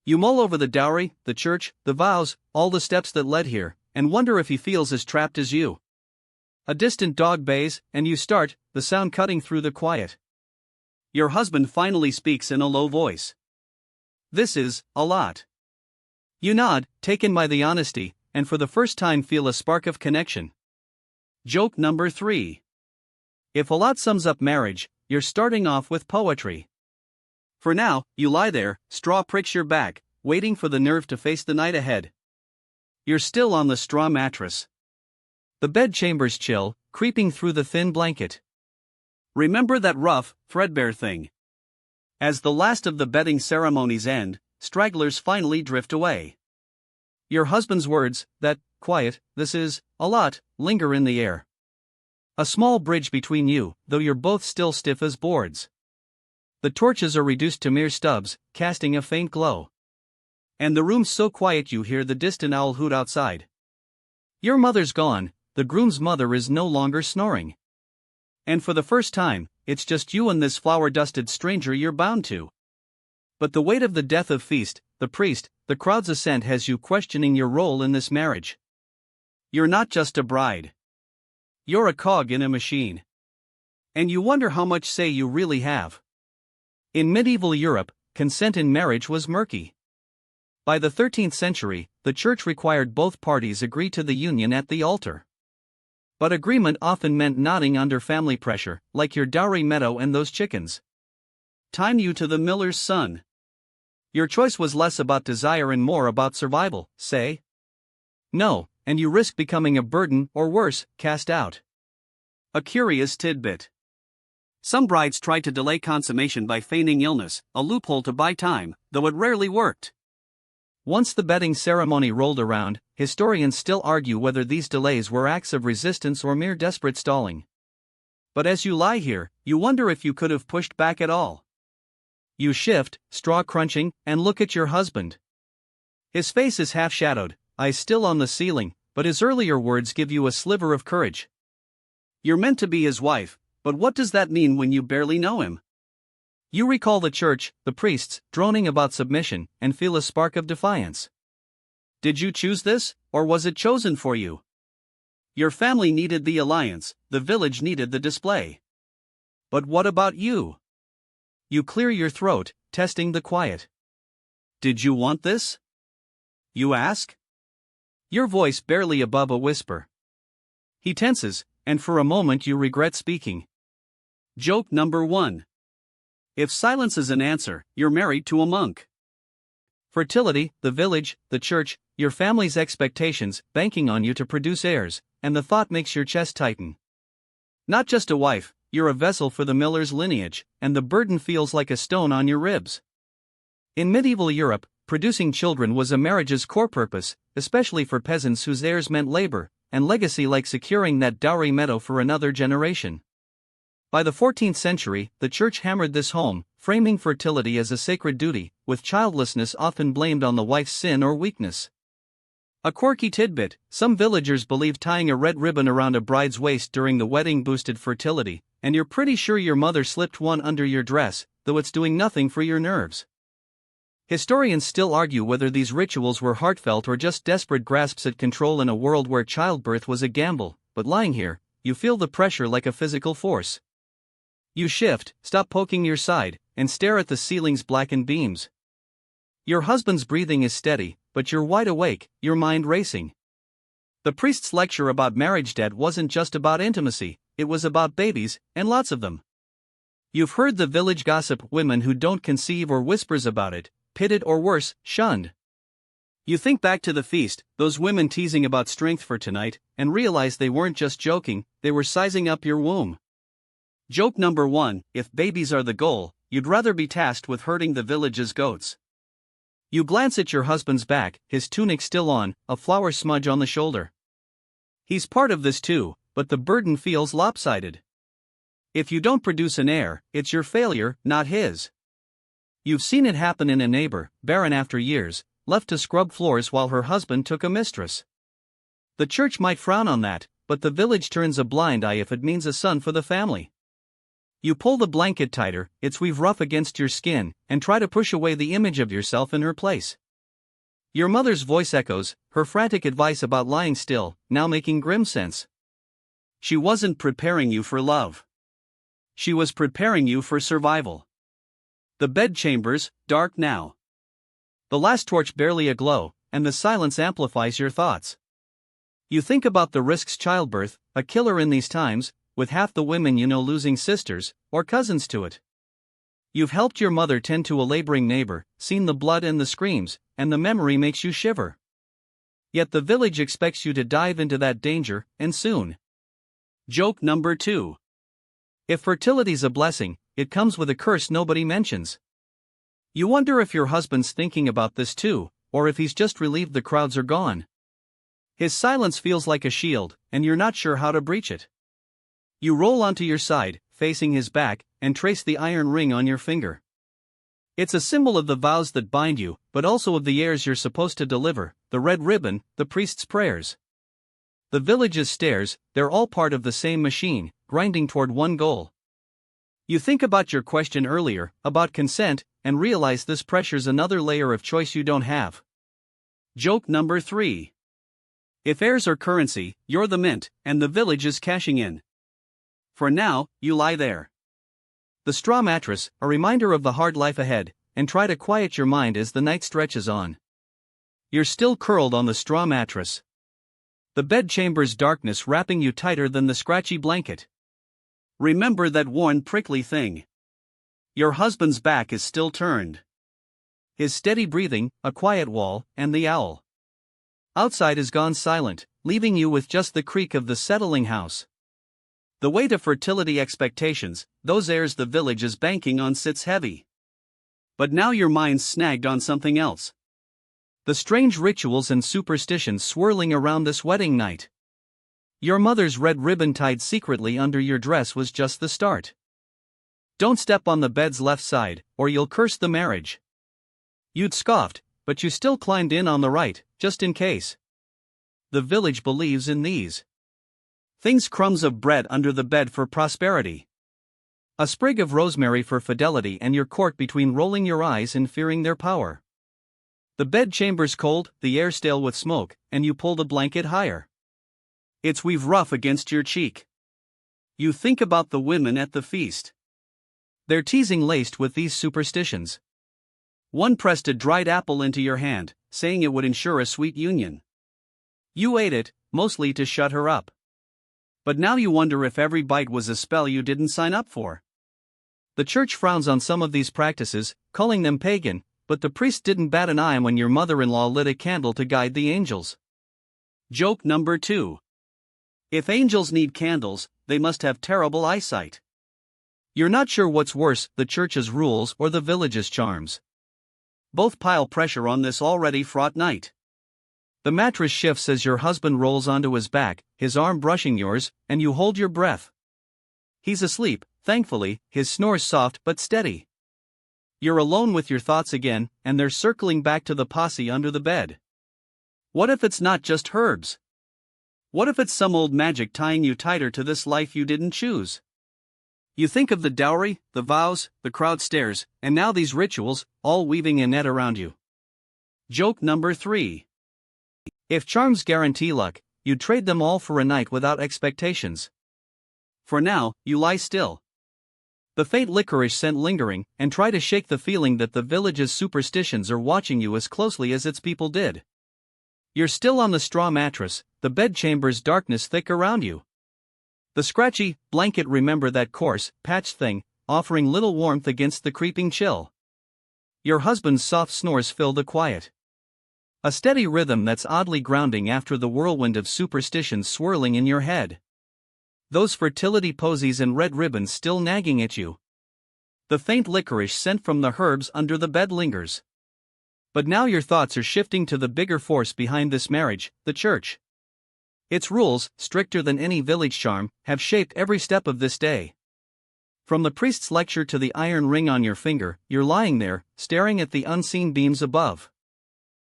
You mull over the dowry, the church, the vows, all the steps that led here, and wonder if he feels as trapped as you. A distant dog bays, and you start, the sound cutting through the quiet. Your husband finally speaks in a low voice. This is a lot. You nod, taken by the honesty, and for the first time feel a spark of connection. Joke number 3. If a lot sums up marriage, you're starting off with poetry. For now, you lie there, straw pricks your back, waiting for the nerve to face the night ahead. You're still on the straw mattress. The bedchamber's chill, creeping through the thin blanket. Remember that rough, threadbare thing. As the last of the betting ceremonies end, stragglers finally drift away. Your husband's words, that quiet, this is a lot, linger in the air. A small bridge between you, though you're both still stiff as boards. The torches are reduced to mere stubs, casting a faint glow. And the room's so quiet you hear the distant owl hoot outside. Your mother's gone, the groom's mother is no longer snoring. And for the first time, it's just you and this flour-dusted stranger you're bound to. But the weight of the death of feast, the priest, the crowd's assent has you questioning your role in this marriage. You're not just a bride. You're a cog in a machine. And you wonder how much say you really have. In medieval Europe, consent in marriage was murky. By the 13th century, the church required both parties agree to the union at the altar. But agreement often meant nodding under family pressure, like your dowry meadow and those chickens. Time you to the miller's son. Your choice was less about desire and more about survival, say. No, and you risk becoming a burden or worse, cast out. A curious tidbit. Some brides tried to delay consummation by feigning illness, a loophole to buy time, though it rarely worked. Once the betting ceremony rolled around, historians still argue whether these delays were acts of resistance or mere desperate stalling. But as you lie here, you wonder if you could have pushed back at all. You shift, straw crunching, and look at your husband. His face is half-shadowed, eyes still on the ceiling, but his earlier words give you a sliver of courage. You're meant to be his wife, But what does that mean when you barely know him? You recall the church, the priests, droning about submission, and feel a spark of defiance. Did you choose this, or was it chosen for you? Your family needed the alliance, the village needed the display. But what about you? You clear your throat, testing the quiet. Did you want this? You ask. Your voice barely above a whisper. He tenses, and for a moment you regret speaking. Joke number 1. If silence is an answer, you're married to a monk. Fertility, the village, the church, your family's expectations, banking on you to produce heirs, and the thought makes your chest tighten. Not just a wife, you're a vessel for the miller's lineage, and the burden feels like a stone on your ribs. In medieval Europe, producing children was a marriage's core purpose, especially for peasants whose heirs meant labor and legacy, like securing that dowry meadow for another generation. By the 14th century, the church hammered this home, framing fertility as a sacred duty, with childlessness often blamed on the wife's sin or weakness. A quirky tidbit: some villagers believed tying a red ribbon around a bride's waist during the wedding boosted fertility, and you're pretty sure your mother slipped one under your dress, though it's doing nothing for your nerves. Historians still argue whether these rituals were heartfelt or just desperate grasps at control in a world where childbirth was a gamble, but lying here, you feel the pressure like a physical force. You shift, stop poking your side, and stare at the ceiling's blackened beams. Your husband's breathing is steady, but you're wide awake, your mind racing. The priest's lecture about marriage debt wasn't just about intimacy, it was about babies, and lots of them. You've heard the village gossip: women who don't conceive, or whispers about it, pitted or worse, shunned. You think back to the feast, those women teasing about strength for tonight, and realize they weren't just joking, they were sizing up your womb. Joke number 1: if babies are the goal, you'd rather be tasked with herding the village's goats. You glance at your husband's back, his tunic still on, a flour smudge on the shoulder. He's part of this too, but the burden feels lopsided. If you don't produce an heir, it's your failure, not his. You've seen it happen in a neighbor, barren after years, left to scrub floors while her husband took a mistress. The church might frown on that, but the village turns a blind eye if it means a son for the family. You pull the blanket tighter, its weave rough against your skin, and try to push away the image of yourself in her place. Your mother's voice echoes, her frantic advice about lying still, now making grim sense. She wasn't preparing you for love. She was preparing you for survival. The bedchambers, dark now. The last torch barely aglow, and the silence amplifies your thoughts. You think about the risks: childbirth, a killer in these times, with half the women you know losing sisters or cousins to it. You've helped your mother tend to a laboring neighbor, seen the blood and the screams, and the memory makes you shiver. Yet the village expects you to dive into that danger, and soon. Joke number 2. If fertility's a blessing, it comes with a curse nobody mentions. You wonder if your husband's thinking about this too, or if he's just relieved the crowds are gone. His silence feels like a shield, and you're not sure how to breach it. You roll onto your side, facing his back, and trace the iron ring on your finger. It's a symbol of the vows that bind you, but also of the heirs you're supposed to deliver: the red ribbon, the priest's prayers. The village's stairs, they're all part of the same machine, grinding toward one goal. You think about your question earlier, about consent, and realize this pressure's another layer of choice you don't have. Joke number 3. If heirs are currency, you're the mint, and the village is cashing in. For now, you lie there. The straw mattress, a reminder of the hard life ahead, and try to quiet your mind as the night stretches on. You're still curled on the straw mattress. The bedchamber's darkness wrapping you tighter than the scratchy blanket. Remember that worn, prickly thing. Your husband's back is still turned. His steady breathing, a quiet wall, and the owl outside has gone silent, leaving you with just the creak of the settling house. The weight of fertility expectations, those heirs the village is banking on, sits heavy. But now your mind's snagged on something else. The strange rituals and superstitions swirling around this wedding night. Your mother's red ribbon tied secretly under your dress was just the start. Don't step on the bed's left side, or you'll curse the marriage. You'd scoffed, but you still climbed in on the right, just in case. The village believes in these things: crumbs of bread under the bed for prosperity. A sprig of rosemary for fidelity and you're caught between rolling your eyes and fearing their power. The bedchamber's cold, the air stale with smoke, and you pull the blanket higher. It's weave rough against your cheek. You think about the women at the feast. Their teasing laced with these superstitions. One pressed a dried apple into your hand, saying it would ensure a sweet union. You ate it, mostly to shut her up. But now you wonder if every bite was a spell you didn't sign up for. The church frowns on some of these practices, calling them pagan, but the priest didn't bat an eye when your mother-in-law lit a candle to guide the angels. Joke number 2. If angels need candles, they must have terrible eyesight. You're not sure what's worse, the church's rules or the village's charms. Both pile pressure on this already fraught night. The mattress shifts as your husband rolls onto his back, his arm brushing yours, and you hold your breath. He's asleep, thankfully, his snore's soft but steady. You're alone with your thoughts again, and they're circling back to the posse under the bed. What if it's not just herbs? What if it's some old magic tying you tighter to this life you didn't choose? You think of the dowry, the vows, the crowd stares, and now these rituals, all weaving a net around you. Joke number 3. If charms guarantee luck, you'd trade them all for a night without expectations. For now, you lie still. The faint licorice scent lingering, and try to shake the feeling that the village's superstitions are watching you as closely as its people did. You're still on the straw mattress, the bedchamber's darkness thick around you. The scratchy blanket, remember that coarse, patched thing, offering little warmth against the creeping chill. Your husband's soft snores fill the quiet. A steady rhythm that's oddly grounding after the whirlwind of superstitions swirling in your head. Those fertility posies and red ribbons still nagging at you. The faint licorice scent from the herbs under the bed lingers. But now your thoughts are shifting to the bigger force behind this marriage, the church. Its rules, stricter than any village charm, have shaped every step of this day. From the priest's lecture to the iron ring on your finger, you're lying there, staring at the unseen beams above.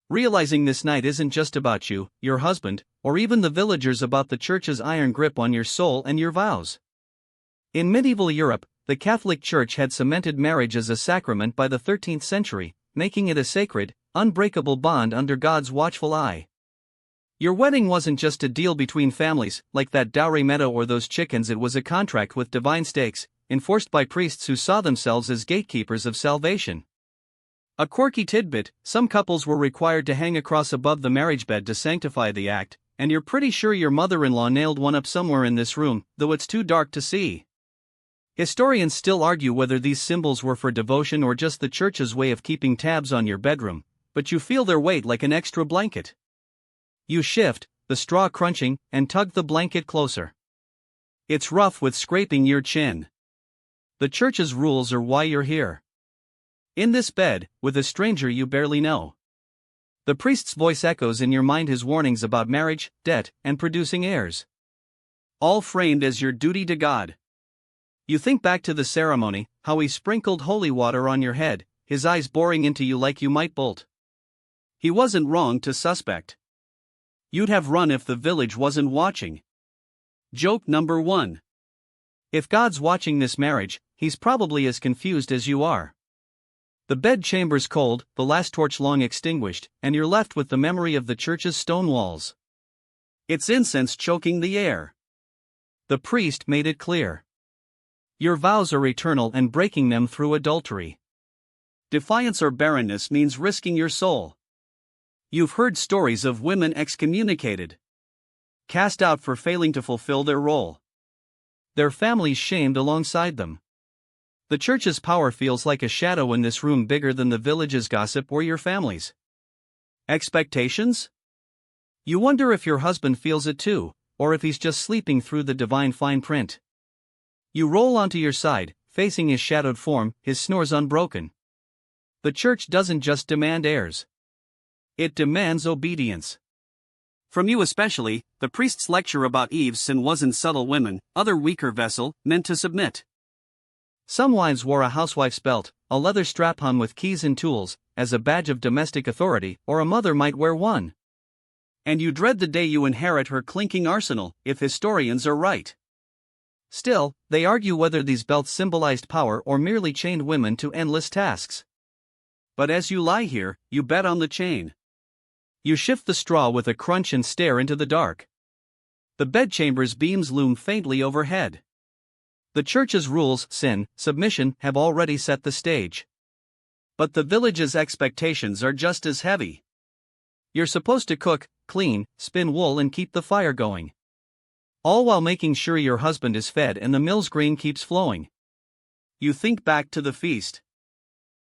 Realizing this night isn't just about you, your husband, or even the villagers, about the church's iron grip on your soul and your vows. In medieval Europe, the Catholic Church had cemented marriage as a sacrament by the 13th century, making it a sacred, unbreakable bond under God's watchful eye. Your wedding wasn't just a deal between families, like that dowry meadow or those chickens. It was a contract with divine stakes, enforced by priests who saw themselves as gatekeepers of salvation. A quirky tidbit: some couples were required to hang a cross above the marriage bed to sanctify the act, and you're pretty sure your mother-in-law nailed one up somewhere in this room, though it's too dark to see. Historians still argue whether these symbols were for devotion or just the church's way of keeping tabs on your bedroom, but you feel their weight like an extra blanket. You shift, the straw crunching, and tug the blanket closer. It's rough with scraping your chin. The church's rules are why you're here. In this bed, with a stranger you barely know. The priest's voice echoes in your mind his warnings about marriage, debt, and producing heirs. All framed as your duty to God. You think back to the ceremony, how he sprinkled holy water on your head, his eyes boring into you like you might bolt. He wasn't wrong to suspect. You'd have run if the village wasn't watching. Joke number 1. If God's watching this marriage, he's probably as confused as you are. The bedchamber's cold, the last torch long extinguished, and you're left with the memory of the church's stone walls. Its incense choking the air. The priest made it clear. Your vows are eternal, and breaking them through adultery. Defiance or barrenness means risking your soul. You've heard stories of women excommunicated, cast out for failing to fulfill their role. Their families shamed alongside them. The church's power feels like a shadow in this room, bigger than the village's gossip or your family's expectations? You wonder if your husband feels it too, or if he's just sleeping through the divine fine print. You roll onto your side, facing his shadowed form, his snores unbroken. The church doesn't just demand heirs. It demands obedience. From you especially, the priest's lecture about Eve's sin wasn't subtle women, other weaker vessel, meant to submit. Some wives wore a housewife's belt, a leather strap-on with keys and tools, as a badge of domestic authority, or a mother might wear one. And you dread the day you inherit her clinking arsenal, if historians are right. Still, they argue whether these belts symbolized power or merely chained women to endless tasks. But as you lie here, you bet on the chain. You shift the straw with a crunch and stare into the dark. The bedchamber's beams loom faintly overhead. The church's rules, sin, submission, have already set the stage. But the village's expectations are just as heavy. You're supposed to cook, clean, spin wool and keep the fire going. All while making sure your husband is fed and the mill's grain keeps flowing. You think back to the feast.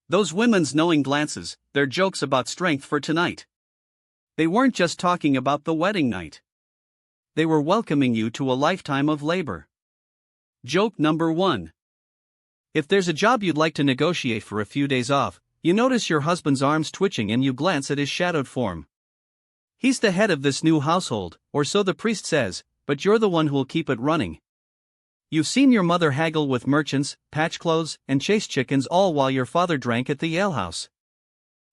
Those women's knowing glances, their jokes about strength for tonight. They weren't just talking about the wedding night. They were welcoming you to a lifetime of labor. Joke number 1. If there's a job you'd like to negotiate for a few days off, you notice your husband's arms twitching and you glance at his shadowed form. He's the head of this new household, or so the priest says, but you're the one who'll keep it running. You've seen your mother haggle with merchants, patch clothes, and chase chickens all while your father drank at the alehouse.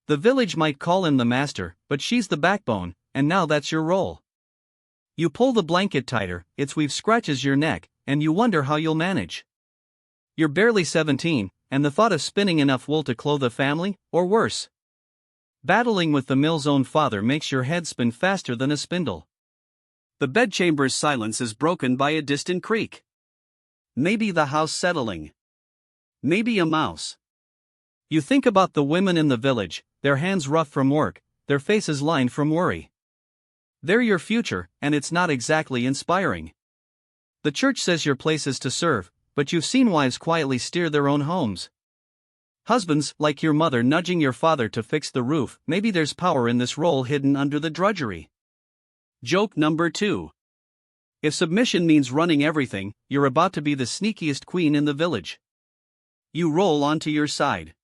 The village might call him the master, but she's the backbone, and now that's your role. You pull the blanket tighter, its weave scratches your neck, and you wonder how you'll manage. You're barely 17, and the thought of spinning enough wool to clothe a family, or worse. Battling with the mill's own father makes your head spin faster than a spindle. The bedchamber's silence is broken by a distant creak. Maybe the house settling. Maybe a mouse. You think about the women in the village, their hands rough from work, their faces lined from worry. They're your future, and it's not exactly inspiring. The church says your place is to serve, but you've seen wives quietly steer their own homes. Husbands, like your mother nudging your father to fix the roof, maybe there's power in this role hidden under the drudgery. Joke number 2. If submission means running everything, you're about to be the sneakiest queen in the village. You roll onto your side.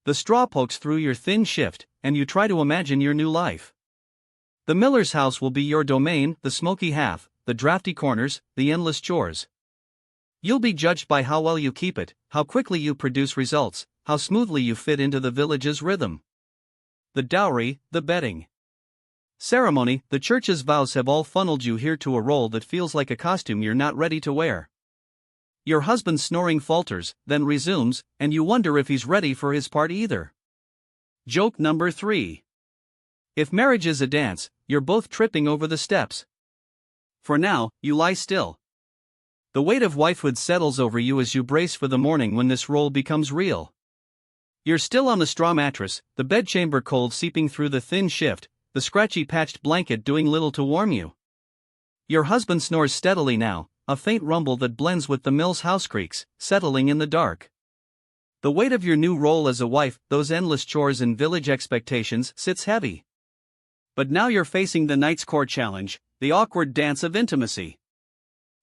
The straw pokes through your thin shift, and you try to imagine your new life. The miller's house will be your domain, the smoky half, the drafty corners, the endless chores. You'll be judged by how well you keep it, how quickly you produce results, how smoothly you fit into the village's rhythm. The dowry, the bedding ceremony, the church's vows have all funneled you here to a role that feels like a costume you're not ready to wear. Your husband's snoring falters, then resumes, and you wonder if he's ready for his part either. Joke number 3. If marriage is a dance, you're both tripping over the steps. For now, you lie still. The weight of wifehood settles over you as you brace for the morning when this role becomes real. You're still on the straw mattress, the bedchamber cold seeping through the thin shift, the scratchy patched blanket doing little to warm you. Your husband snores steadily now, a faint rumble that blends with the mill's house creaks, settling in the dark. The weight of your new role as a wife, those endless chores and village expectations, sits heavy. But now you're facing the night's court challenge, the awkward dance of intimacy.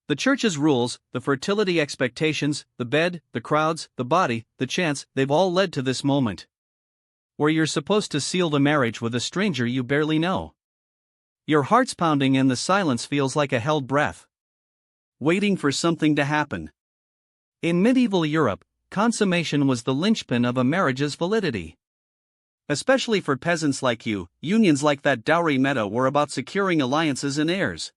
The church's rules, the fertility expectations, the bed, the crowds, the body, the chance, they've all led to this moment, where you're supposed to seal the marriage with a stranger you barely know. Your heart's pounding and the silence feels like a held breath, waiting for something to happen. In medieval Europe, consummation was the linchpin of a marriage's validity. Especially for peasants like you, unions like that dowry meta were about securing alliances and heirs.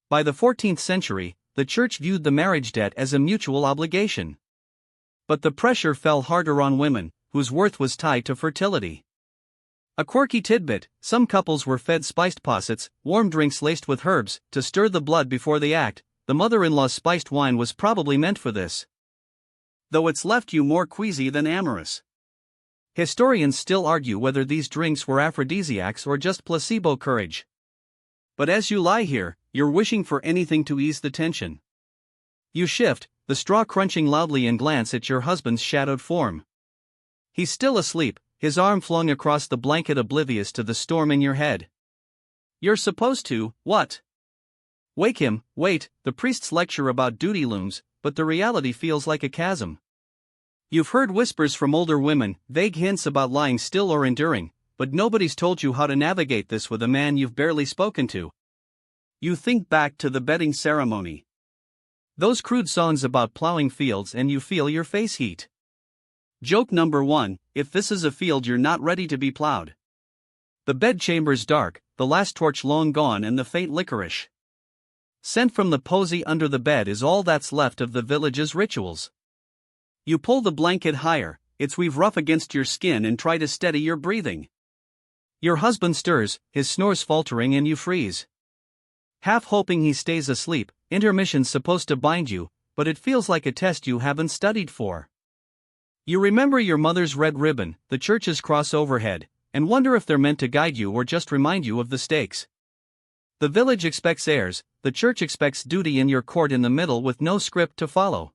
By the 14th century, the church viewed the marriage debt as a mutual obligation. But the pressure fell harder on women, whose worth was tied to fertility. A quirky tidbit, some couples were fed spiced possets, warm drinks laced with herbs, to stir the blood before the act. The mother-in-law's spiced wine was probably meant for this, though it's left you more queasy than amorous. Historians still argue whether these drinks were aphrodisiacs or just placebo courage. But as you lie here, you're wishing for anything to ease the tension. You shift, the straw crunching loudly, and glance at your husband's shadowed form. He's still asleep, his arm flung across the blanket, oblivious to the storm in your head. You're supposed to, what? Wake him. Wait, the priest's lecture about duty looms, but the reality feels like a chasm. You've heard whispers from older women, vague hints about lying still or enduring, but nobody's told you how to navigate this with a man you've barely spoken to. You think back to the bedding ceremony. Those crude songs about plowing fields, and you feel your face heat. Joke number 1, if this is a field you're not ready to be plowed. The bedchamber's dark, the last torch long gone and the faint licorice sent from the posy under the bed, is all that's left of the village's rituals. You pull the blanket higher, its weave rough against your skin, and try to steady your breathing. Your husband stirs, his snores faltering, and you freeze. Half hoping he stays asleep, intermission's supposed to bind you, but it feels like a test you haven't studied for. You remember your mother's red ribbon, the church's cross overhead, and wonder if they're meant to guide you or just remind you of the stakes. The village expects heirs, the church expects duty, in your court in the middle with no script to follow.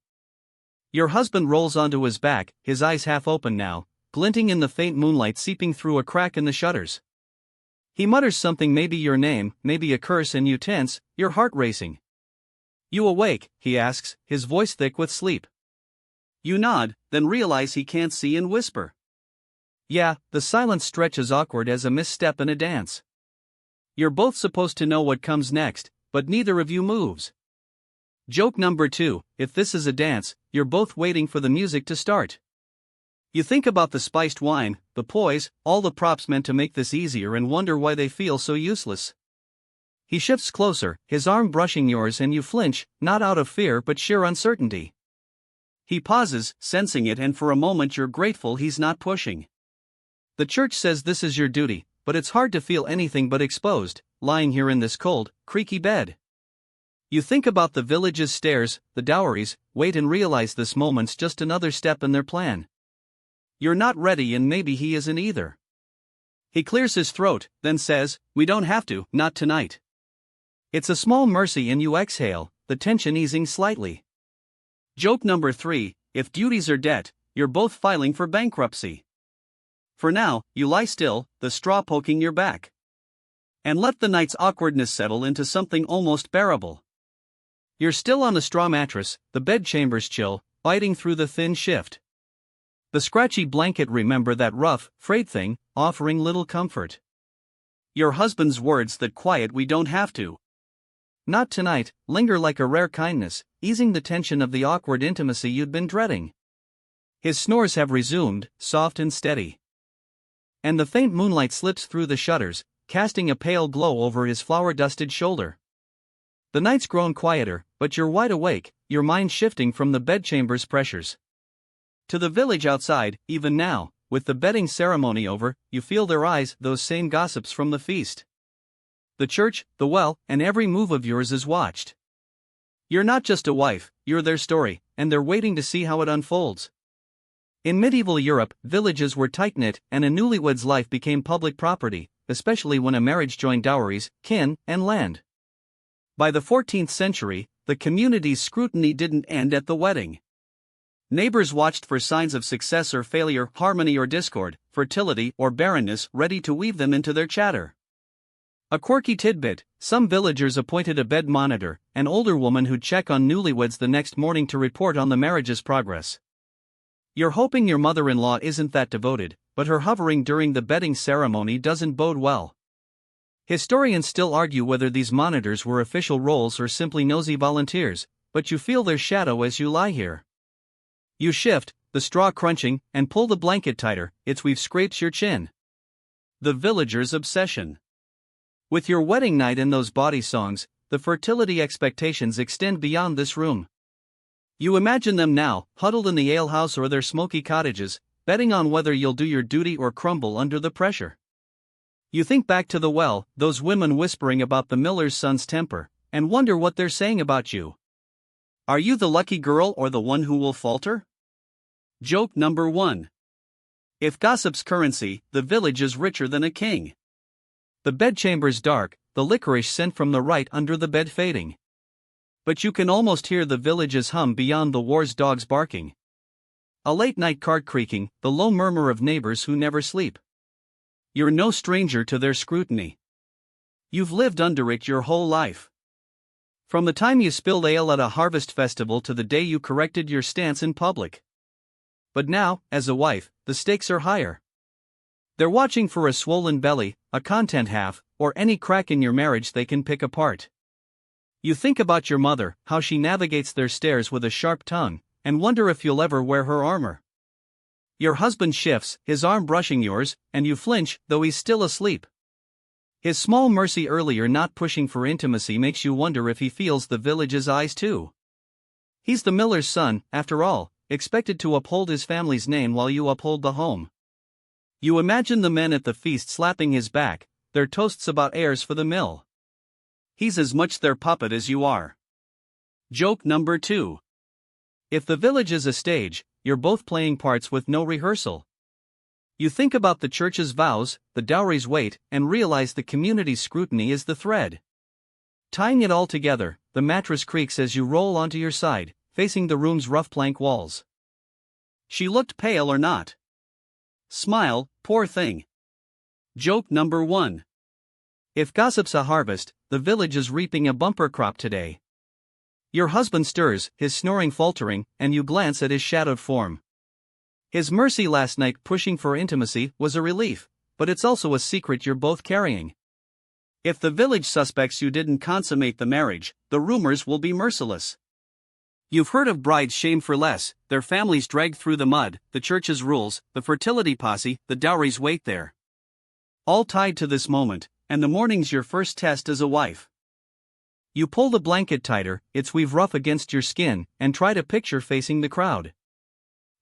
Your husband rolls onto his back, his eyes half open now, glinting in the faint moonlight seeping through a crack in the shutters. He mutters something, maybe your name, maybe a curse, and you tense, your heart racing. You awake, he asks, his voice thick with sleep. You nod, then realize he can't see, and whisper. Yeah, the silence stretches awkward as a misstep in a dance. You're both supposed to know what comes next, but neither of you moves. Joke number 2, if this is a dance, you're both waiting for the music to start. You think about the spiced wine, the poise, all the props meant to make this easier, and wonder why they feel so useless. He shifts closer, his arm brushing yours, and you flinch, not out of fear but sheer uncertainty. He pauses, sensing it, and for a moment you're grateful he's not pushing. The church says this is your duty, but it's hard to feel anything but exposed, lying here in this cold, creaky bed. You think about the village's stairs, the dowries, wait, and realize this moment's just another step in their plan. You're not ready, and maybe he isn't either. He clears his throat, then says, "We don't have to, not tonight." It's a small mercy, and you exhale, the tension easing slightly. Joke number 3, if duties are debt, you're both filing for bankruptcy. For now, you lie still, the straw poking your back. And let the night's awkwardness settle into something almost bearable. You're still on the straw mattress, the bedchamber's chill, biting through the thin shift. The scratchy blanket, remember that rough, frayed thing, offering little comfort. Your husband's words that quiet "we don't have to. Not tonight," linger like a rare kindness, easing the tension of the awkward intimacy you'd been dreading. His snores have resumed, soft and steady. And the faint moonlight slips through the shutters, casting a pale glow over his flower-dusted shoulder. The night's grown quieter, but you're wide awake, your mind shifting from the bedchamber's pressures to the village outside. Even now, with the bedding ceremony over, you feel their eyes, those same gossips from the feast. The church, the well, and every move of yours is watched. You're not just a wife, you're their story, and they're waiting to see how it unfolds. In medieval Europe, villages were tight-knit, and a newlywed's life became public property, especially when a marriage joined dowries, kin, and land. By the 14th century, the community's scrutiny didn't end at the wedding. Neighbors watched for signs of success or failure, harmony or discord, fertility or barrenness, ready to weave them into their chatter. A quirky tidbit: some villagers appointed a bed monitor, an older woman who'd check on newlyweds the next morning to report on the marriage's progress. You're hoping your mother-in-law isn't that devoted, but her hovering during the bedding ceremony doesn't bode well. Historians still argue whether these monitors were official roles or simply nosy volunteers, but you feel their shadow as you lie here. You shift, the straw crunching, and pull the blanket tighter, its weave scrapes your chin. The villager's obsession. With your wedding night and those bawdy songs, the fertility expectations extend beyond this room. You imagine them now, huddled in the alehouse or their smoky cottages, betting on whether you'll do your duty or crumble under the pressure. You think back to the well, those women whispering about the miller's son's temper, and wonder what they're saying about you. Are you the lucky girl or the one who will falter? Joke number 1. If gossip's currency, the village is richer than a king. The bedchamber's dark, the licorice scent from the right under the bed fading. But you can almost hear the village's hum beyond the war's dogs barking. A late-night cart creaking, the low murmur of neighbors who never sleep. You're no stranger to their scrutiny. You've lived under it your whole life. From the time you spilled ale at a harvest festival to the day you corrected your stance in public. But now, as a wife, the stakes are higher. They're watching for a swollen belly, a content half, or any crack in your marriage they can pick apart. You think about your mother, how she navigates their stairs with a sharp tongue, and wonder if you'll ever wear her armor. Your husband shifts, his arm brushing yours, and you flinch, though he's still asleep. His small mercy earlier not pushing for intimacy makes you wonder if he feels the village's eyes too. He's the miller's son, after all, expected to uphold his family's name while you uphold the home. You imagine the men at the feast slapping his back, their toasts about heirs for the mill. He's as much their puppet as you are. Joke number 2. If the village is a stage, you're both playing parts with no rehearsal. You think about the church's vows, the dowry's weight, and realize the community's scrutiny is the thread. Tying it all together, the mattress creaks as you roll onto your side, facing the room's rough plank walls. She looked pale or not? Smile, poor thing. Joke number 1. If gossip's a harvest, the village is reaping a bumper crop today. Your husband stirs, his snoring faltering, and you glance at his shadowed form. His mercy last night pushing for intimacy was a relief, but it's also a secret you're both carrying. If the village suspects you didn't consummate the marriage, the rumors will be merciless. You've heard of brides shamed for less, their families dragged through the mud, the church's rules, the fertility posse, the dowry's weight there. All tied to this moment, and the morning's your first test as a wife. You pull the blanket tighter, its weave rough against your skin, and try to picture facing the crowd.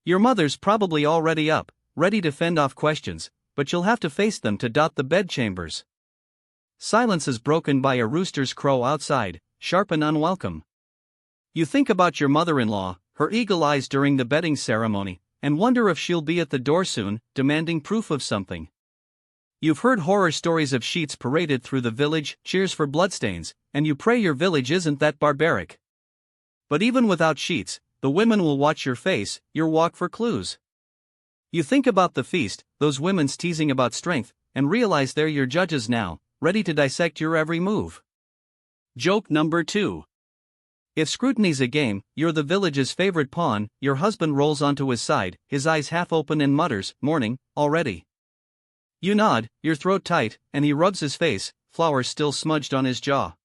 Your mother's probably already up, ready to fend off questions, but you'll have to face them to dot the bedchambers. Silence is broken by a rooster's crow outside, sharp and unwelcome. You think about your mother-in-law, her eagle eyes during the bedding ceremony, and wonder if she'll be at the door soon, demanding proof of something. You've heard horror stories of sheets paraded through the village, cheers for bloodstains, and you pray your village isn't that barbaric. But even without sheets, the women will watch your face, your walk for clues. You think about the feast, those women's teasing about strength, and realize they're your judges now, ready to dissect your every move. Joke number 2. If scrutiny's a game, you're the village's favorite pawn, your husband rolls onto his side, his eyes half open and mutters, "Morning, already." You nod, your throat tight, and he rubs his face, flour still smudged on his jaw.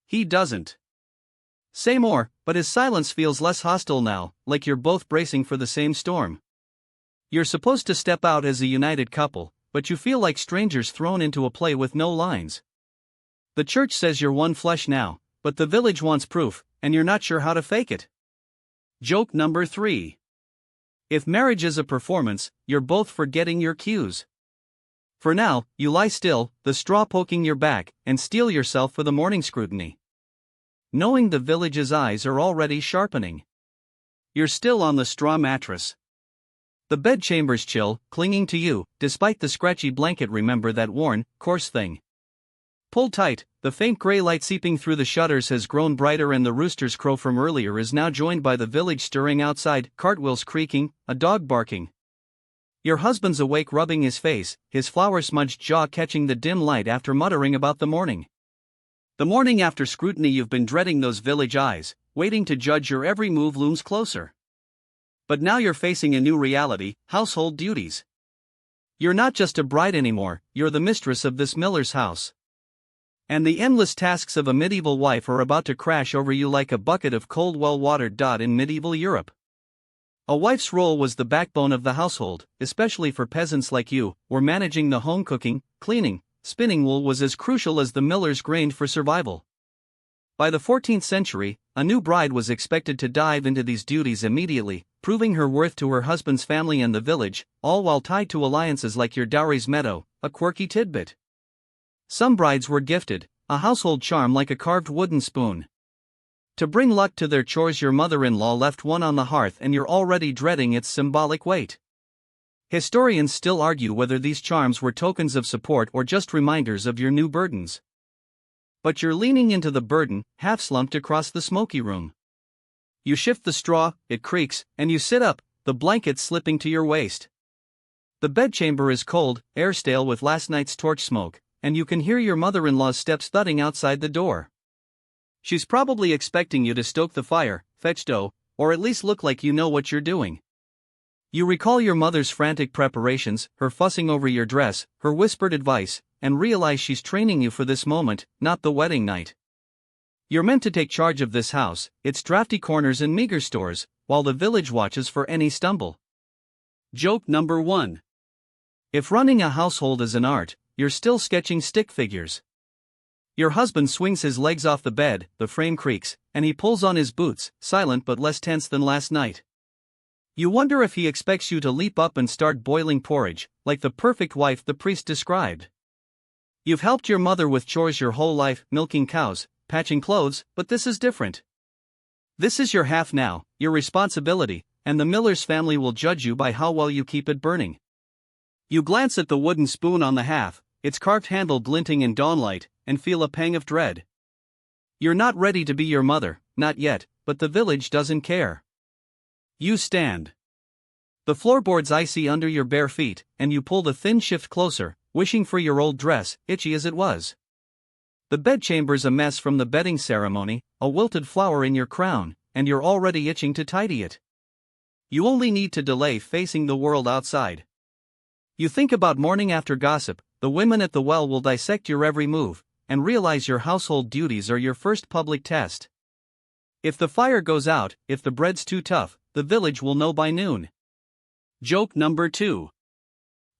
He doesn't say more, but his silence feels less hostile now, like you're both bracing for the same storm. You're supposed to step out as a united couple, but you feel like strangers thrown into a play with no lines. The church says you're one flesh now, but the village wants proof, and you're not sure how to fake it. Joke number 3. If marriage is a performance, you're both forgetting your cues. For now, you lie still, the straw poking your back, and steel yourself for the morning scrutiny. Knowing the village's eyes are already sharpening. You're still on the straw mattress. The bedchamber's chill, clinging to you, despite the scratchy blanket. Remember that worn, coarse thing. Pull tight, the faint gray light seeping through the shutters has grown brighter and the rooster's crow from earlier is now joined by the village stirring outside, cartwheels creaking, a dog barking. Your husband's awake rubbing his face, his flour-smudged jaw catching the dim light after muttering about the morning. The morning after scrutiny you've been dreading, those village eyes, waiting to judge your every move, looms closer. But now you're facing a new reality, household duties. You're not just a bride anymore, you're the mistress of this miller's house. And the endless tasks of a medieval wife are about to crash over you like a bucket of cold well-watered dot in medieval Europe. A wife's role was the backbone of the household, especially for peasants like you, where managing the home, cooking, cleaning, spinning wool was as crucial as the miller's grain for survival. By the 14th century, a new bride was expected to dive into these duties immediately, proving her worth to her husband's family and the village, all while tied to alliances like your dowry's meadow, a quirky tidbit. Some brides were gifted a household charm like a carved wooden spoon. To bring luck to their chores, your mother-in-law left one on the hearth and you're already dreading its symbolic weight. Historians still argue whether these charms were tokens of support or just reminders of your new burdens. But you're leaning into the burden, half-slumped across the smoky room. You shift the straw, it creaks, and you sit up, the blanket slipping to your waist. The bedchamber is cold, air stale with last night's torch smoke, and you can hear your mother-in-law's steps thudding outside the door. She's probably expecting you to stoke the fire, fetch dough, or at least look like you know what you're doing. You recall your mother's frantic preparations, her fussing over your dress, her whispered advice, and realize she's training you for this moment, not the wedding night. You're meant to take charge of this house, its drafty corners and meager stores, while the village watches for any stumble. Joke number 1. If running a household is an art, you're still sketching stick figures. Your husband swings his legs off the bed, the frame creaks, and he pulls on his boots, silent but less tense than last night. You wonder if he expects you to leap up and start boiling porridge, like the perfect wife the priest described. You've helped your mother with chores your whole life, milking cows, patching clothes, but this is different. This is your half now, your responsibility, and the miller's family will judge you by how well you keep it burning. You glance at the wooden spoon on the half, its carved handle glinting in dawnlight, and feel a pang of dread. You're not ready to be your mother, not yet, but the village doesn't care. You stand. The floorboard's icy under your bare feet, and you pull the thin shift closer, wishing for your old dress, itchy as it was. The bedchamber's a mess from the bedding ceremony, a wilted flower in your crown, and you're already itching to tidy it. You only need to delay facing the world outside. You think about morning after gossip, the women at the well will dissect your every move, and realize your household duties are your first public test. If the fire goes out, if the bread's too tough, the village will know by noon. Joke number 2.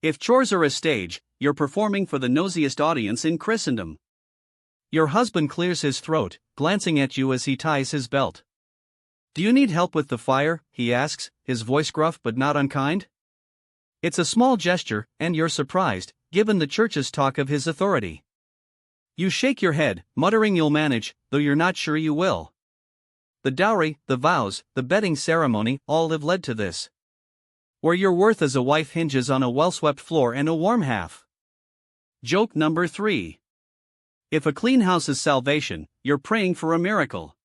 If chores are a stage, you're performing for the nosiest audience in Christendom. Your husband clears his throat, glancing at you as he ties his belt. Do you need help with the fire? He asks, his voice gruff but not unkind. It's a small gesture, and you're surprised, given the church's talk of his authority. You shake your head, muttering you'll manage, though you're not sure you will. The dowry, the vows, the bedding ceremony, all have led to this. Where your worth as a wife hinges on a well-swept floor and a warm half. Joke number 3. If a clean house is salvation, you're praying for a miracle.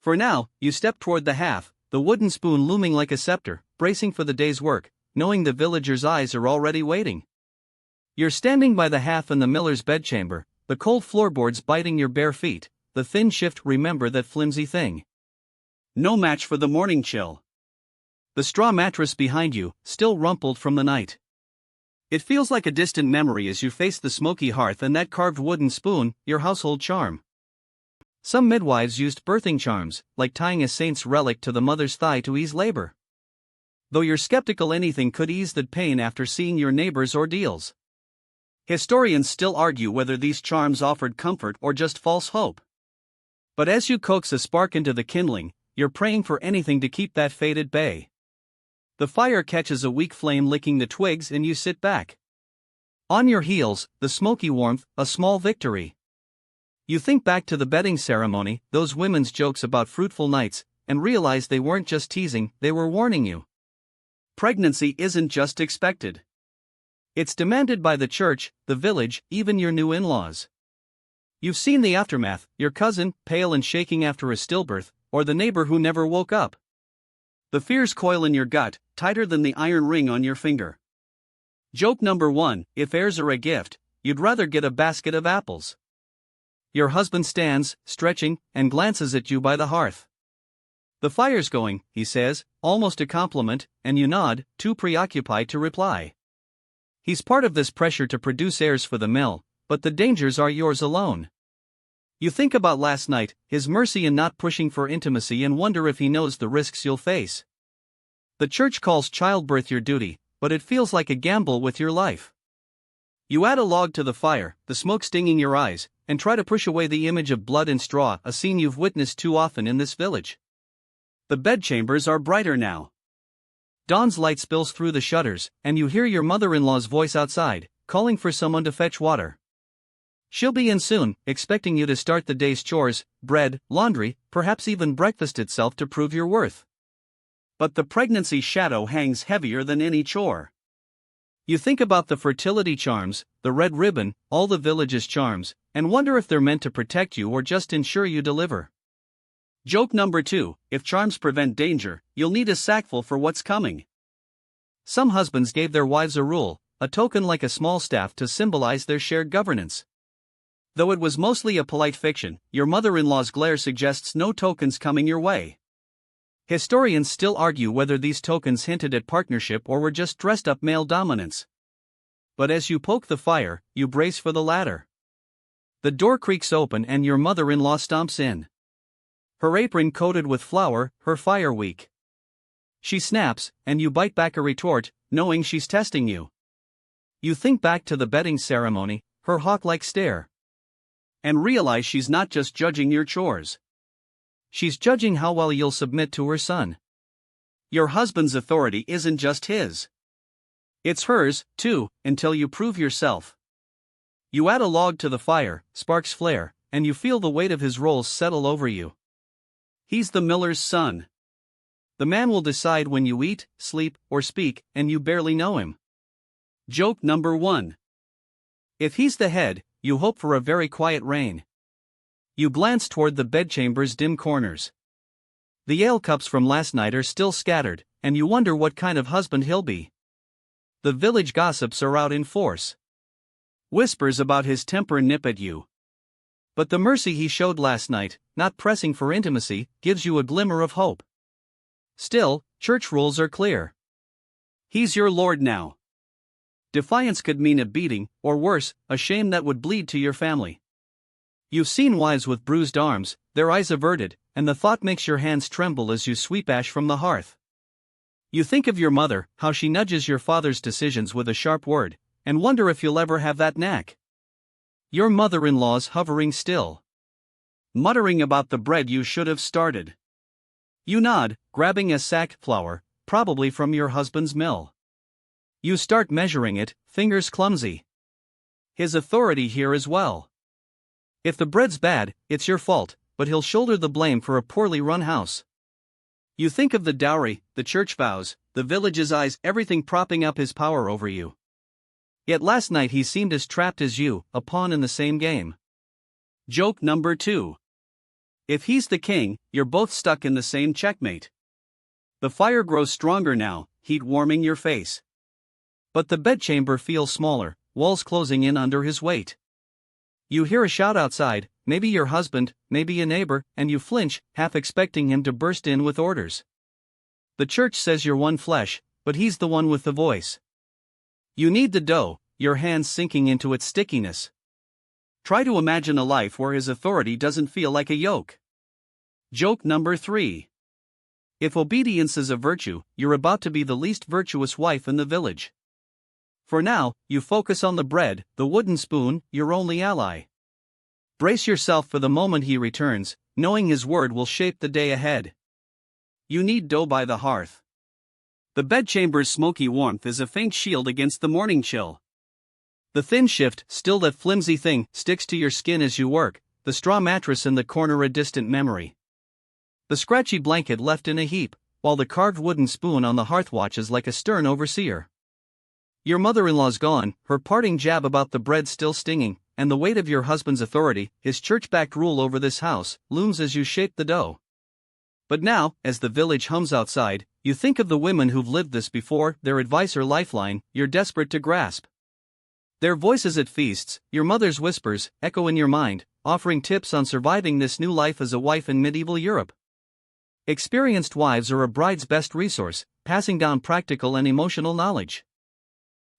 For now, you step toward the half, the wooden spoon looming like a scepter, bracing for the day's work, knowing the villagers' eyes are already waiting. You're standing by the half in the miller's bedchamber, the cold floorboards biting your bare feet, the thin shift remember that flimsy thing. No match for the morning chill. The straw mattress behind you, still rumpled from the night. It feels like a distant memory as you face the smoky hearth and that carved wooden spoon, your household charm. Some midwives used birthing charms, like tying a saint's relic to the mother's thigh to ease labor. Though you're skeptical anything could ease that pain after seeing your neighbor's ordeals. Historians still argue whether these charms offered comfort or just false hope. But as you coax a spark into the kindling, you're praying for anything to keep that fate at bay. The fire catches a weak flame licking the twigs and you sit back. On your heels, the smoky warmth, a small victory. You think back to the bedding ceremony, those women's jokes about fruitful nights, and realize they weren't just teasing, they were warning you. Pregnancy isn't just expected. It's demanded by the church, the village, even your new in-laws. You've seen the aftermath, your cousin, pale and shaking after a stillbirth, or the neighbor who never woke up. The fears coil in your gut, tighter than the iron ring on your finger. Joke number 1, if heirs are a gift, you'd rather get a basket of apples. Your husband stands, stretching, and glances at you by the hearth. The fire's going, he says, almost a compliment, and you nod, too preoccupied to reply. He's part of this pressure to produce heirs for the mill, but the dangers are yours alone. You think about last night, his mercy in not pushing for intimacy, and wonder if he knows the risks you'll face. The church calls childbirth your duty, but it feels like a gamble with your life. You add a log to the fire, the smoke stinging your eyes, and try to push away the image of blood and straw, a scene you've witnessed too often in this village. The bedchambers are brighter now. Dawn's light spills through the shutters, and you hear your mother-in-law's voice outside, calling for someone to fetch water. She'll be in soon, expecting you to start the day's chores, bread, laundry, perhaps even breakfast itself to prove your worth. But the pregnancy shadow hangs heavier than any chore. You think about the fertility charms, the red ribbon, all the village's charms, and wonder if they're meant to protect you or just ensure you deliver. Joke number 2, if charms prevent danger, you'll need a sackful for what's coming. Some husbands gave their wives a rule, a token like a small staff to symbolize their shared governance. Though it was mostly a polite fiction, your mother-in-law's glare suggests no tokens coming your way. Historians still argue whether these tokens hinted at partnership or were just dressed-up male dominance. But as you poke the fire, you brace for the latter. The door creaks open and your mother-in-law stomps in. Her apron coated with flour, her fire weak. She snaps, and you bite back a retort, knowing she's testing you. You think back to the bedding ceremony, her hawk-like stare, and realize she's not just judging your chores. She's judging how well you'll submit to her son. Your husband's authority isn't just his. It's hers, too, until you prove yourself. You add a log to the fire, sparks flare, and you feel the weight of his roles settle over you. He's the miller's son. The man will decide when you eat, sleep, or speak, and you barely know him. Joke number 1. If he's the head, you hope for a very quiet reign. You glance toward the bedchamber's dim corners. The ale cups from last night are still scattered, and you wonder what kind of husband he'll be. The village gossips are out in force. Whispers about his temper nip at you. But the mercy he showed last night, not pressing for intimacy, gives you a glimmer of hope. Still, church rules are clear. He's your lord now. Defiance could mean a beating, or worse, a shame that would bleed to your family. You've seen wives with bruised arms, their eyes averted, and the thought makes your hands tremble as you sweep ash from the hearth. You think of your mother, how she nudges your father's decisions with a sharp word, and wonder if you'll ever have that knack. Your mother-in-law's hovering still, muttering about the bread you should have started. You nod, grabbing a sack flour, probably from your husband's mill. You start measuring it, fingers clumsy. His authority here as well. If the bread's bad, it's your fault, but he'll shoulder the blame for a poorly run house. You think of the dowry, the church vows, the village's eyes, everything propping up his power over you. Yet last night he seemed as trapped as you, a pawn in the same game. Joke number 2. If he's the king, you're both stuck in the same checkmate. The fire grows stronger now, heat warming your face. But the bedchamber feels smaller, walls closing in under his weight. You hear a shout outside, maybe your husband, maybe a neighbor, and you flinch, half expecting him to burst in with orders. The church says you're one flesh, but he's the one with the voice. You knead the dough, your hands sinking into its stickiness. Try to imagine a life where his authority doesn't feel like a yoke. Joke number 3. If obedience is a virtue, you're about to be the least virtuous wife in the village. For now, you focus on the bread, the wooden spoon, your only ally. Brace yourself for the moment he returns, knowing his word will shape the day ahead. You knead dough by the hearth. The bedchamber's smoky warmth is a faint shield against the morning chill. The thin shift, still that flimsy thing, sticks to your skin as you work, the straw mattress in the corner a distant memory. The scratchy blanket left in a heap, while the carved wooden spoon on the hearth watches like a stern overseer. Your mother-in-law's gone, her parting jab about the bread still stinging, and the weight of your husband's authority, his church-backed rule over this house, looms as you shape the dough. But now, as the village hums outside, you think of the women who've lived this before, their advice or lifeline, you're desperate to grasp. Their voices at feasts, your mother's whispers, echo in your mind, offering tips on surviving this new life as a wife in medieval Europe. Experienced wives are a bride's best resource, passing down practical and emotional knowledge.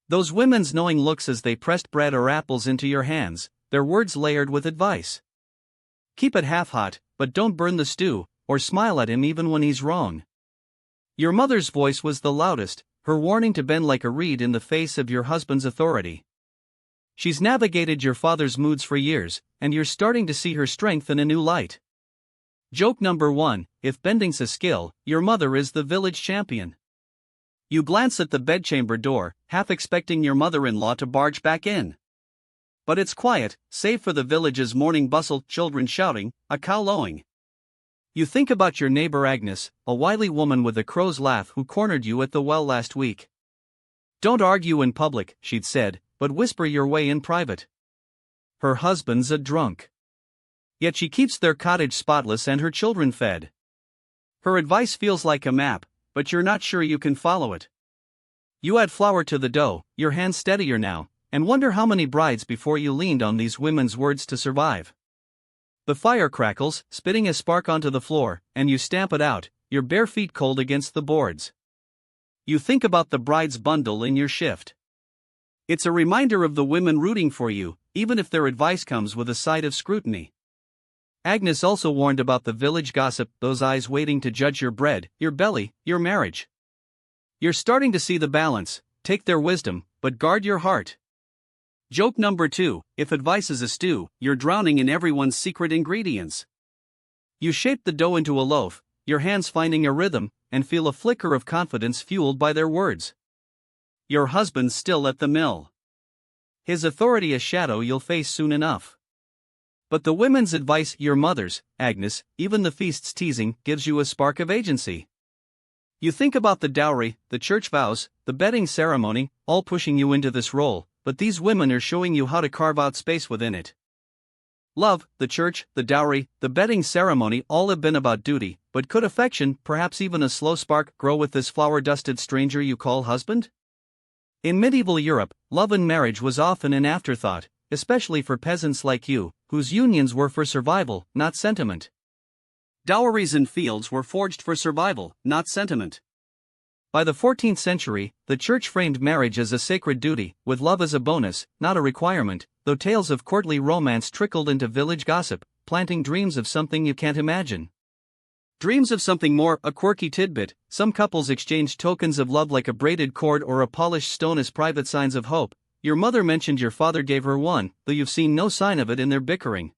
Those women's knowing looks as they pressed bread or apples into your hands, their words layered with advice. Keep it half hot, but don't burn the stew, or smile at him even when he's wrong. Your mother's voice was the loudest, her warning to bend like a reed in the face of your husband's authority. She's navigated your father's moods for years, and you're starting to see her strength in a new light. Joke number 1, if bending's a skill, your mother is the village champion. You glance at the bedchamber door, half expecting your mother-in-law to barge back in. But it's quiet, save for the village's morning bustle, children shouting, a cow lowing. You think about your neighbor Agnes, a wily woman with a crow's laugh who cornered you at the well last week. Don't argue in public, she'd said, but whisper your way in private. Her husband's a drunk. Yet she keeps their cottage spotless and her children fed. Her advice feels like a map, but you're not sure you can follow it. You add flour to the dough, your hands steadier now, and wonder how many brides before you leaned on these women's words to survive. The fire crackles, spitting a spark onto the floor, and you stamp it out, your bare feet cold against the boards. You think about the bride's bundle in your shift. It's a reminder of the women rooting for you, even if their advice comes with a side of scrutiny. Agnes also warned about the village gossip, those eyes waiting to judge your bread, your belly, your marriage. You're starting to see the balance, take their wisdom, but guard your heart. Joke number 2, if advice is a stew, you're drowning in everyone's secret ingredients. You shape the dough into a loaf, your hands finding a rhythm, and feel a flicker of confidence fueled by their words. Your husband's still at the mill. His authority a shadow you'll face soon enough. But the women's advice, your mother's, Agnes, even the feast's teasing, gives you a spark of agency. You think about the dowry, the church vows, the bedding ceremony, all pushing you into this role, but these women are showing you how to carve out space within it. Love, the church, the dowry, the bedding ceremony all have been about duty, but could affection, perhaps even a slow spark, grow with this flower-dusted stranger you call husband? In medieval Europe, love and marriage was often an afterthought, especially for peasants like you, whose unions were for survival, not sentiment. Dowries in fields were forged for survival, not sentiment. By the 14th century, the church framed marriage as a sacred duty, with love as a bonus, not a requirement, though tales of courtly romance trickled into village gossip, planting dreams of something you can't imagine. Dreams of something more, a quirky tidbit. Some couples exchanged tokens of love like a braided cord or a polished stone as private signs of hope. Your mother mentioned your father gave her one, though you've seen no sign of it in their bickering.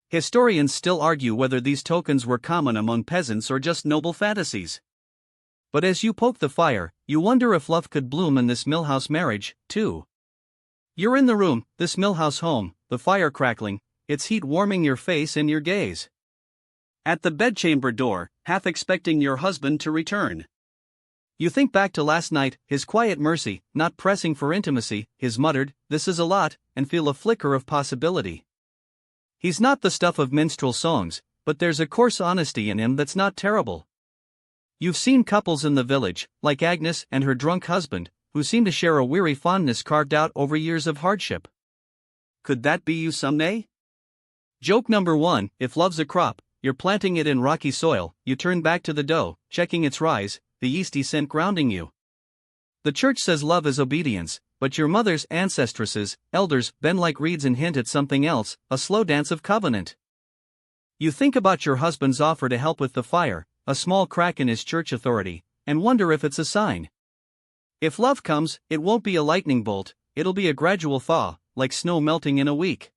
Historians still argue whether these tokens were common among peasants or just noble fantasies. But as you poke the fire, you wonder if love could bloom in this millhouse marriage, too. You're in the room, this millhouse home, the fire crackling, its heat warming your face and your gaze. At the bedchamber door, half expecting your husband to return. You think back to last night, his quiet mercy, not pressing for intimacy, his muttered, "This is a lot," and feel a flicker of possibility. He's not the stuff of minstrel songs, but there's a coarse honesty in him that's not terrible. You've seen couples in the village, like Agnes and her drunk husband, who seem to share a weary fondness carved out over years of hardship. Could that be you someday? Joke number 1, if love's a crop, you're planting it in rocky soil, you turn back to the dough, checking its rise, the yeasty scent grounding you. The church says love is obedience, but your mother's ancestresses, elders, bend like reeds and hint at something else, a slow dance of covenant. You think about your husband's offer to help with the fire, a small crack in his church authority, and wonder if it's a sign. If love comes, it won't be a lightning bolt, it'll be a gradual thaw, like snow melting in a week.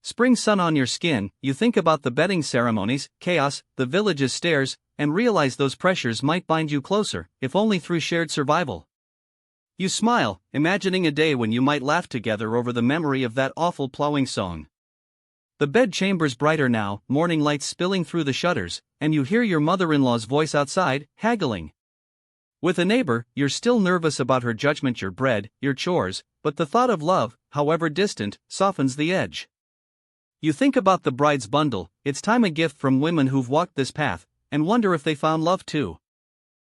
Spring sun on your skin, you think about the bedding ceremonies, chaos, the village's stairs, and realize those pressures might bind you closer, if only through shared survival. You smile, imagining a day when you might laugh together over the memory of that awful plowing song. The bedchamber's brighter now, morning lights spilling through the shutters, and you hear your mother-in-law's voice outside, haggling. With a neighbor, you're still nervous about her judgment, your bread, your chores, but the thought of love, however distant, softens the edge. You think about the bride's bundle, it's time a gift from women who've walked this path, and wonder if they found love too.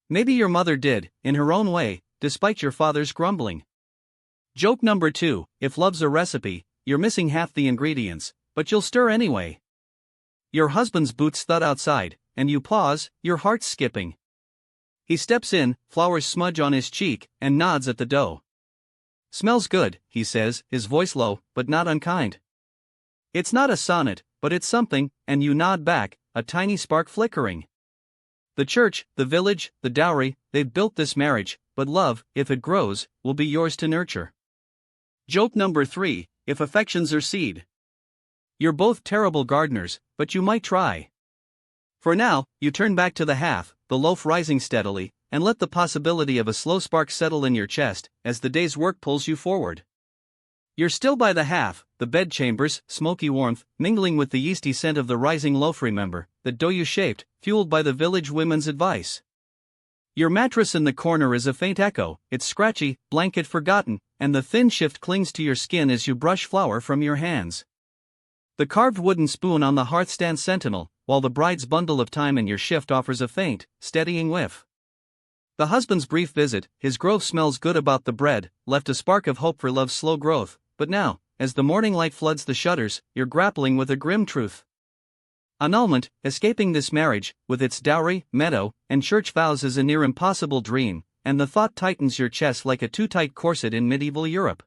Maybe your mother did, in her own way, despite your father's grumbling. Joke number 2, if love's a recipe, you're missing half the ingredients, but you'll stir anyway. Your husband's boots thud outside, and you pause, your heart skipping. He steps in, flowers smudge on his cheek, and nods at the dough. "Smells good," he says, his voice low, but not unkind. It's not a sonnet, but it's something, and you nod back, a tiny spark flickering. The church, the village, the dowry, they've built this marriage, but love, if it grows, will be yours to nurture. Joke number 3, if affections are seed. You're both terrible gardeners, but you might try. For now, you turn back to the half, the loaf rising steadily, and let the possibility of a slow spark settle in your chest, as the day's work pulls you forward. You're still by the half, the bedchamber's smoky warmth, mingling with the yeasty scent of the rising loaf. Remember, the dough you shaped, fueled by the village women's advice. Your mattress in the corner is a faint echo, its scratchy, blanket forgotten, and the thin shift clings to your skin as you brush flour from your hands. The carved wooden spoon on the hearth stands sentinel, while the bride's bundle of time in your shift offers a faint, steadying whiff. The husband's brief visit, his grove smells good about the bread, left a spark of hope for love's slow growth, but now, as the morning light floods the shutters, you're grappling with a grim truth. Annulment, escaping this marriage, with its dowry, meadow, and church vows is a near impossible dream, and the thought tightens your chest like a too-tight corset in medieval Europe.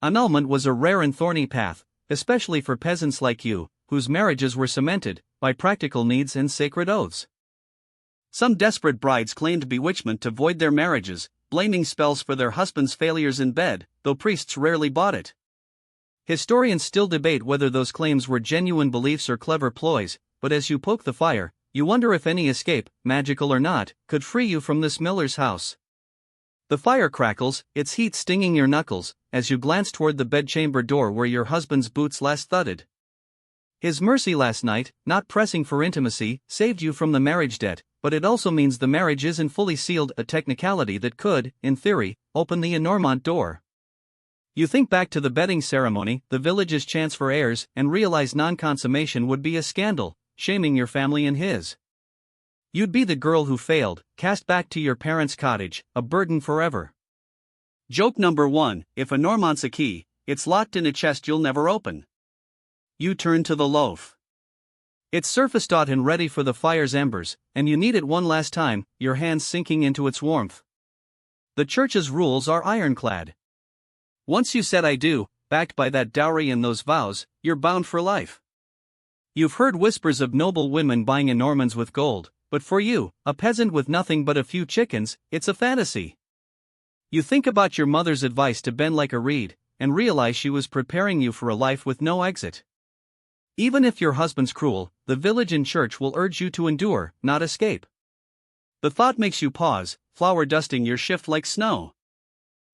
Annulment was a rare and thorny path, especially for peasants like you, whose marriages were cemented by practical needs and sacred oaths. Some desperate brides claimed bewitchment to void their marriages, blaming spells for their husbands' failures in bed, though priests rarely bought it. Historians still debate whether those claims were genuine beliefs or clever ploys, but as you poke the fire, you wonder if any escape, magical or not, could free you from this miller's house. The fire crackles, its heat stinging your knuckles, as you glance toward the bedchamber door where your husband's boots last thudded. His mercy last night, not pressing for intimacy, saved you from the marriage debt, but it also means the marriage isn't fully sealed, a technicality that could, in theory, open the enormont door. You think back to the bedding ceremony, the village's chance for heirs, and realize non-consummation would be a scandal, shaming your family and his. You'd be the girl who failed, cast back to your parents' cottage, a burden forever. Joke number 1, if a normont's a key, it's locked in a chest you'll never open. You turn to the loaf. It's surface taut and ready for the fire's embers, and you knead it one last time, your hands sinking into its warmth. The church's rules are ironclad. Once you said I do, backed by that dowry and those vows, you're bound for life. You've heard whispers of noble women buying enormons with gold, but for you, a peasant with nothing but a few chickens, it's a fantasy. You think about your mother's advice to bend like a reed, and realize she was preparing you for a life with no exit. Even if your husband's cruel, the village and church will urge you to endure, not escape. The thought makes you pause, flower dusting your shift like snow.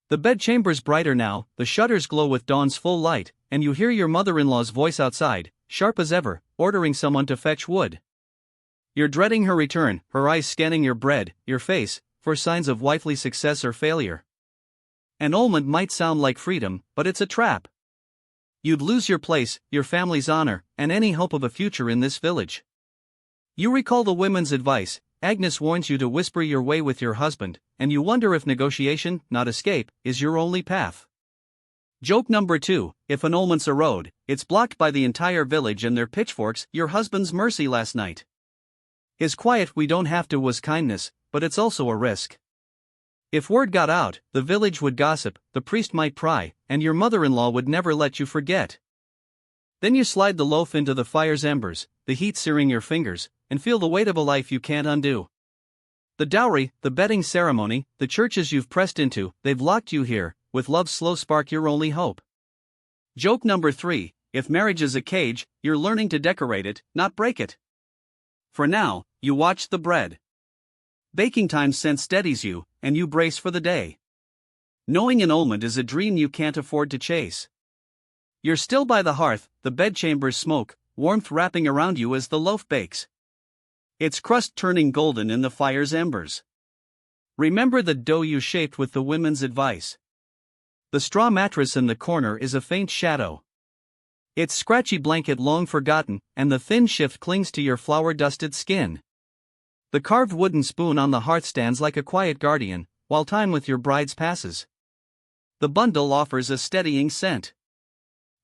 The bedchamber's brighter now, the shutters glow with dawn's full light, and you hear your mother-in-law's voice outside, sharp as ever, ordering someone to fetch wood. You're dreading her return, her eyes scanning your bread, your face, for signs of wifely success or failure. An almond might sound like freedom, but it's a trap. You'd lose your place, your family's honor, and any hope of a future in this village. You recall the women's advice. Agnes warns you to whisper your way with your husband, and you wonder if negotiation, not escape, is your only path. Joke number 2, if an almond's a road, it's blocked by the entire village and their pitchforks, your husband's mercy last night. His quiet "we don't have to" was kindness, but it's also a risk. If word got out, the village would gossip, the priest might pry, and your mother-in-law would never let you forget. Then you slide the loaf into the fire's embers, the heat searing your fingers, and feel the weight of a life you can't undo. The dowry, the bedding ceremony, the churches you've pressed into, they've locked you here, with love's slow spark your only hope. Joke number 3, if marriage is a cage, you're learning to decorate it, not break it. For now, you watch the bread. Baking time scent steadies you, and you brace for the day. Knowing an almond is a dream you can't afford to chase. You're still by the hearth, the bedchamber's smoke, warmth wrapping around you as the loaf bakes. Its crust turning golden in the fire's embers. Remember the dough you shaped with the women's advice. The straw mattress in the corner is a faint shadow. Its scratchy blanket long forgotten, and the thin shift clings to your flour-dusted skin. The carved wooden spoon on the hearth stands like a quiet guardian, while time with your brides passes. The bundle offers a steadying scent.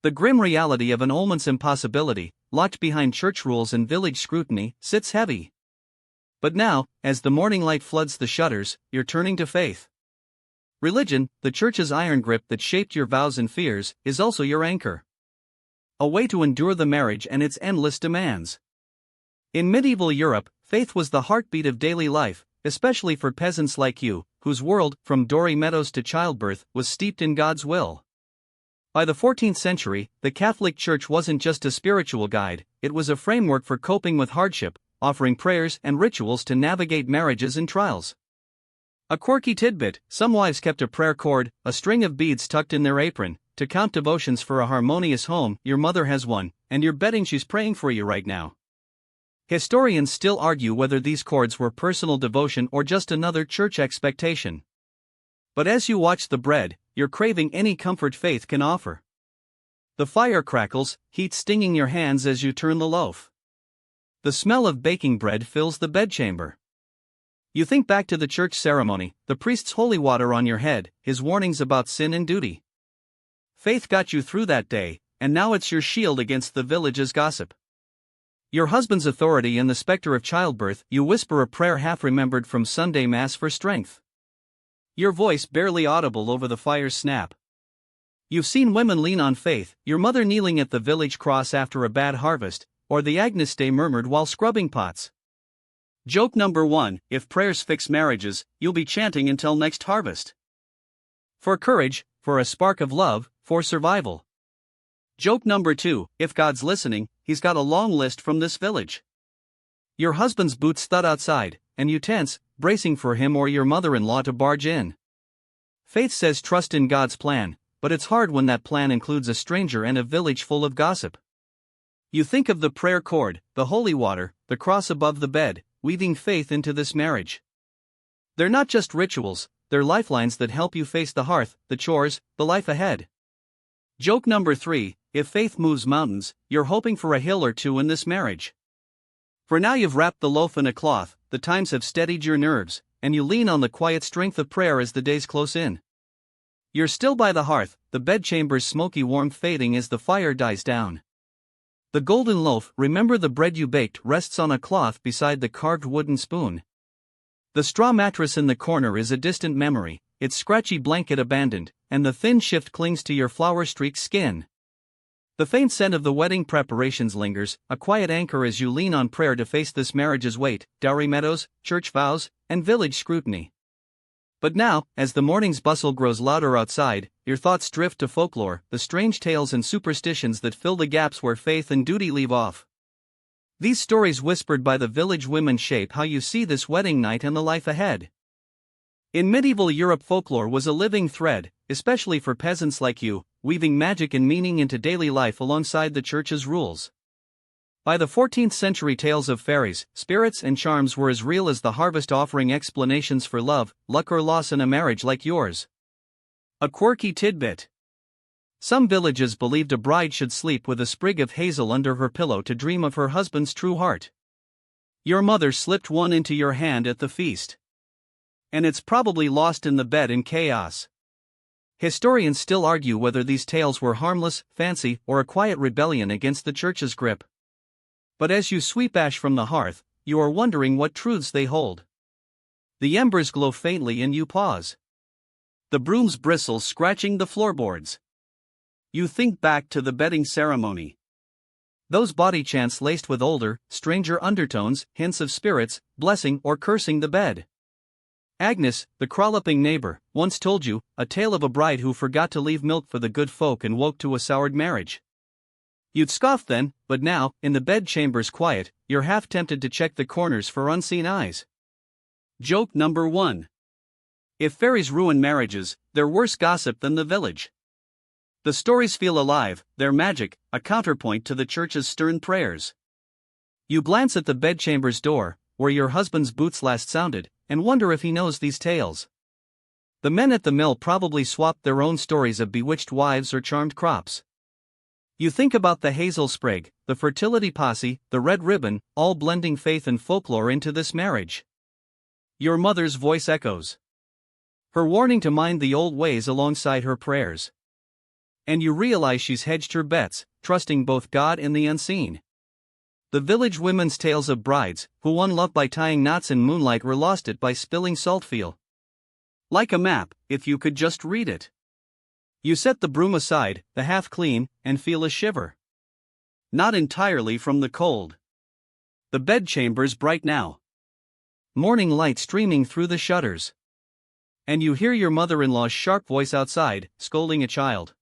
The grim reality of an almond's impossibility, locked behind church rules and village scrutiny, sits heavy. But now, as the morning light floods the shutters, you're turning to faith. Religion, the church's iron grip that shaped your vows and fears, is also your anchor. A way to endure the marriage and its endless demands. In medieval Europe, faith was the heartbeat of daily life, especially for peasants like you, whose world, from dory meadows to childbirth, was steeped in God's will. By the 14th century, the Catholic Church wasn't just a spiritual guide, it was a framework for coping with hardship, offering prayers and rituals to navigate marriages and trials. A quirky tidbit, some wives kept a prayer cord, a string of beads tucked in their apron, to count devotions for a harmonious home. Your mother has one, and you're betting she's praying for you right now. Historians still argue whether these cords were personal devotion or just another church expectation. But as you watch the bread, you're craving any comfort faith can offer. The fire crackles, heat stinging your hands as you turn the loaf. The smell of baking bread fills the bedchamber. You think back to the church ceremony, the priest's holy water on your head, his warnings about sin and duty. Faith got you through that day, and now it's your shield against the village's gossip. Your husband's authority and the specter of childbirth, you whisper a prayer half remembered from Sunday Mass for strength. Your voice barely audible over the fire's snap. You've seen women lean on faith, your mother kneeling at the village cross after a bad harvest, or the Agnus Dei murmured while scrubbing pots. Joke number 1: if prayers fix marriages, you'll be chanting until next harvest. For courage, for a spark of love, for survival. Joke number 2: if God's listening, he's got a long list from this village. Your husband's boots thud outside, and you tense, bracing for him or your mother-in-law to barge in. Faith says trust in God's plan, but it's hard when that plan includes a stranger and a village full of gossip. You think of the prayer cord, the holy water, the cross above the bed, weaving faith into this marriage. They're not just rituals, they're lifelines that help you face the hearth, the chores, the life ahead. Joke number 3: if faith moves mountains, you're hoping for a hill or two in this marriage. For now you've wrapped the loaf in a cloth, the times have steadied your nerves, and you lean on the quiet strength of prayer as the days close in. You're still by the hearth, the bedchamber's smoky warmth fading as the fire dies down. The golden loaf, remember the bread you baked, rests on a cloth beside the carved wooden spoon. The straw mattress in the corner is a distant memory, its scratchy blanket abandoned, and the thin shift clings to your flour-streaked skin. The faint scent of the wedding preparations lingers, a quiet anchor as you lean on prayer to face this marriage's weight, dowry meadows, church vows, and village scrutiny. But now, as the morning's bustle grows louder outside, your thoughts drift to folklore, the strange tales and superstitions that fill the gaps where faith and duty leave off. These stories whispered by the village women shape how you see this wedding night and the life ahead. In medieval Europe, folklore was a living thread, especially for peasants like you, weaving magic and meaning into daily life alongside the church's rules. By the 14th century, tales of fairies, spirits, and charms were as real as the harvest, offering explanations for love, luck, or loss in a marriage like yours. A quirky tidbit: some villages believed a bride should sleep with a sprig of hazel under her pillow to dream of her husband's true heart. Your mother slipped one into your hand at the feast, and it's probably lost in the bed in chaos. Historians still argue whether these tales were harmless, fancy, or a quiet rebellion against the church's grip. But as you sweep ash from the hearth, you are wondering what truths they hold. The embers glow faintly and you pause. The brooms bristle, scratching the floorboards. You think back to the bedding ceremony. Those body chants laced with older, stranger undertones, hints of spirits, blessing or cursing the bed. Agnes, the crawling neighbor, once told you a tale of a bride who forgot to leave milk for the good folk and woke to a soured marriage. You'd scoff then, but now, in the bedchamber's quiet, you're half tempted to check the corners for unseen eyes. Joke number 1: if fairies ruin marriages, they're worse gossip than the village. The stories feel alive, they're magic, a counterpoint to the church's stern prayers. You glance at the bedchamber's door, where your husband's boots last sounded, and wonder if he knows these tales. The men at the mill probably swapped their own stories of bewitched wives or charmed crops. You think about the hazel sprig, the fertility posse, the red ribbon, all blending faith and folklore into this marriage. Your mother's voice echoes, her warning to mind the old ways alongside her prayers. And you realize she's hedged her bets, trusting both God and the unseen. The village women's tales of brides, who won love by tying knots in moonlight, or lost it by spilling salt, feel like a map, if you could just read it. You set the broom aside, the half clean, and feel a shiver. Not entirely from the cold. The bedchamber's bright now, morning light streaming through the shutters. And you hear your mother-in-law's sharp voice outside, scolding a child.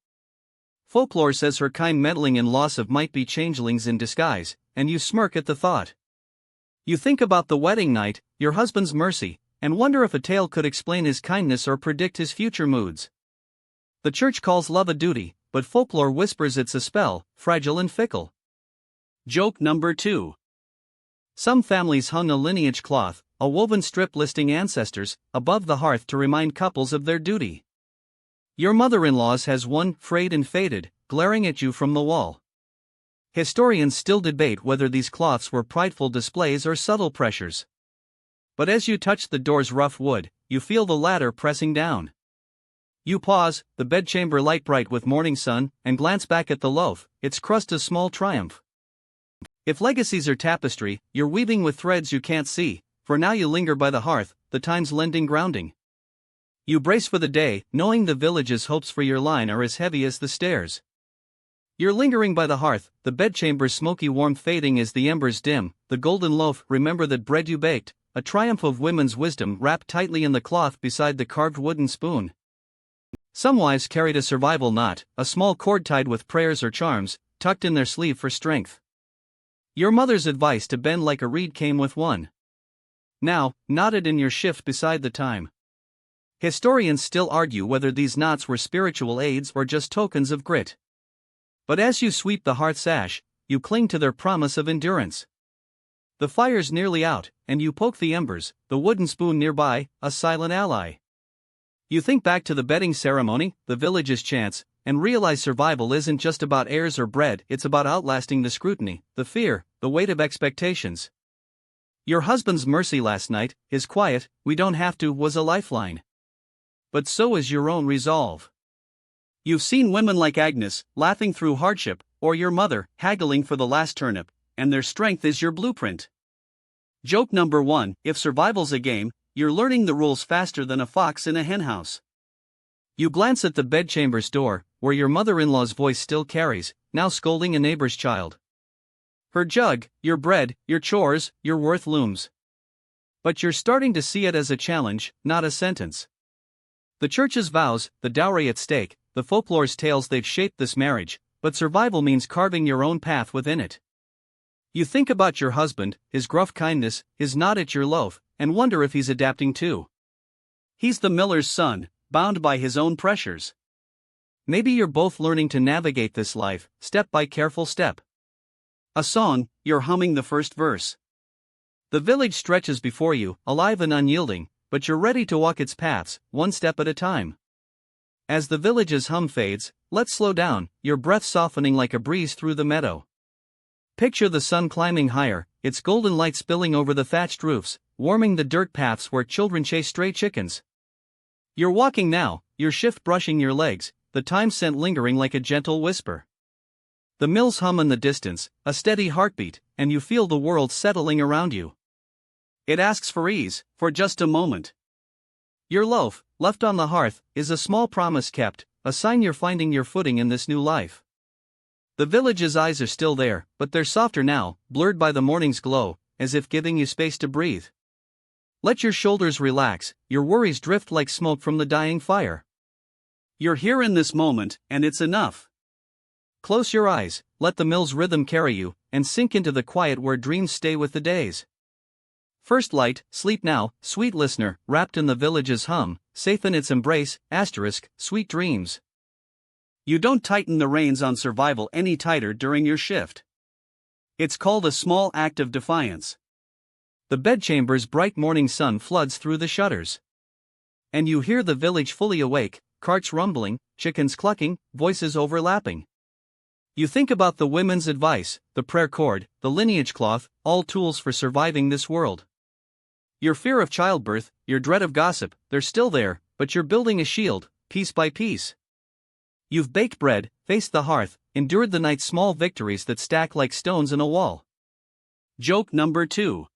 Folklore says her kind meddling in loss of might be changelings in disguise, and you smirk at the thought. You think about the wedding night, your husband's mercy, and wonder if a tale could explain his kindness or predict his future moods. The church calls love a duty, but folklore whispers it's a spell, fragile and fickle. Joke number 2: some families hung a lineage cloth, a woven strip listing ancestors, above the hearth to remind couples of their duty. Your mother-in-law's has one, frayed and faded, glaring at you from the wall. Historians still debate whether these cloths were prideful displays or subtle pressures. But as you touch the door's rough wood, you feel the ladder pressing down. You pause, the bedchamber light bright with morning sun, and glance back at the loaf, its crust a small triumph. If legacies are tapestry, you're weaving with threads you can't see, for now you linger by the hearth, the time's lending grounding. You brace for the day, knowing the village's hopes for your line are as heavy as the stairs. You're lingering by the hearth, the bedchamber's smoky warmth fading as the embers dim, the golden loaf, remember that bread you baked, a triumph of women's wisdom wrapped tightly in the cloth beside the carved wooden spoon. Some wives carried a survival knot, a small cord tied with prayers or charms, tucked in their sleeve for strength. Your mother's advice to bend like a reed came with one. Now, knotted in your shift beside the time. Historians still argue whether these knots were spiritual aids or just tokens of grit. But as you sweep the hearth's ash, you cling to their promise of endurance. The fire's nearly out, and you poke the embers, the wooden spoon nearby, a silent ally. You think back to the bedding ceremony, the village's chants, and realize survival isn't just about airs or bread, it's about outlasting the scrutiny, the fear, the weight of expectations. Your husband's mercy last night, his quiet, "we don't have to," was a lifeline. But so is your own resolve. You've seen women like Agnes, laughing through hardship, or your mother, haggling for the last turnip, and their strength is your blueprint. Joke number 1, if survival's a game, you're learning the rules faster than a fox in a henhouse. You glance at the bedchamber's door, where your mother-in-law's voice still carries, now scolding a neighbor's child. Her jug, your bread, your chores, your worth looms. But you're starting to see it as a challenge, not a sentence. The church's vows, the dowry at stake, the folklore's tales, they've shaped this marriage, but survival means carving your own path within it. You think about your husband, his gruff kindness, his nod at your loaf, and wonder if he's adapting too. He's the miller's son, bound by his own pressures. Maybe you're both learning to navigate this life, step by careful step. A song, you're humming the first verse. The village stretches before you, alive and unyielding, but you're ready to walk its paths, one step at a time. As the village's hum fades, let's slow down, your breath softening like a breeze through the meadow. Picture the sun climbing higher, its golden light spilling over the thatched roofs, warming the dirt paths where children chase stray chickens. You're walking now, your shift brushing your legs, the time scent lingering like a gentle whisper. The mills hum in the distance, a steady heartbeat, and you feel the world settling around you. It asks for ease, for just a moment. Your loaf, left on the hearth, is a small promise kept, a sign you're finding your footing in this new life. The village's eyes are still there, but they're softer now, blurred by the morning's glow, as if giving you space to breathe. Let your shoulders relax, your worries drift like smoke from the dying fire. You're here in this moment, and it's enough. Close your eyes, let the mill's rhythm carry you, and sink into the quiet where dreams stay with the days. First light, sleep now, sweet listener, wrapped in the village's hum, safe in its embrace, sweet dreams. You don't tighten the reins on survival any tighter during your shift. It's called a small act of defiance. The bedchamber's bright morning sun floods through the shutters. And you hear the village fully awake, carts rumbling, chickens clucking, voices overlapping. You think about the women's advice, the prayer cord, the lineage cloth, all tools for surviving this world. Your fear of childbirth, your dread of gossip, they're still there, but you're building a shield, piece by piece. You've baked bread, faced the hearth, endured the night's small victories that stack like stones in a wall. Joke number 2.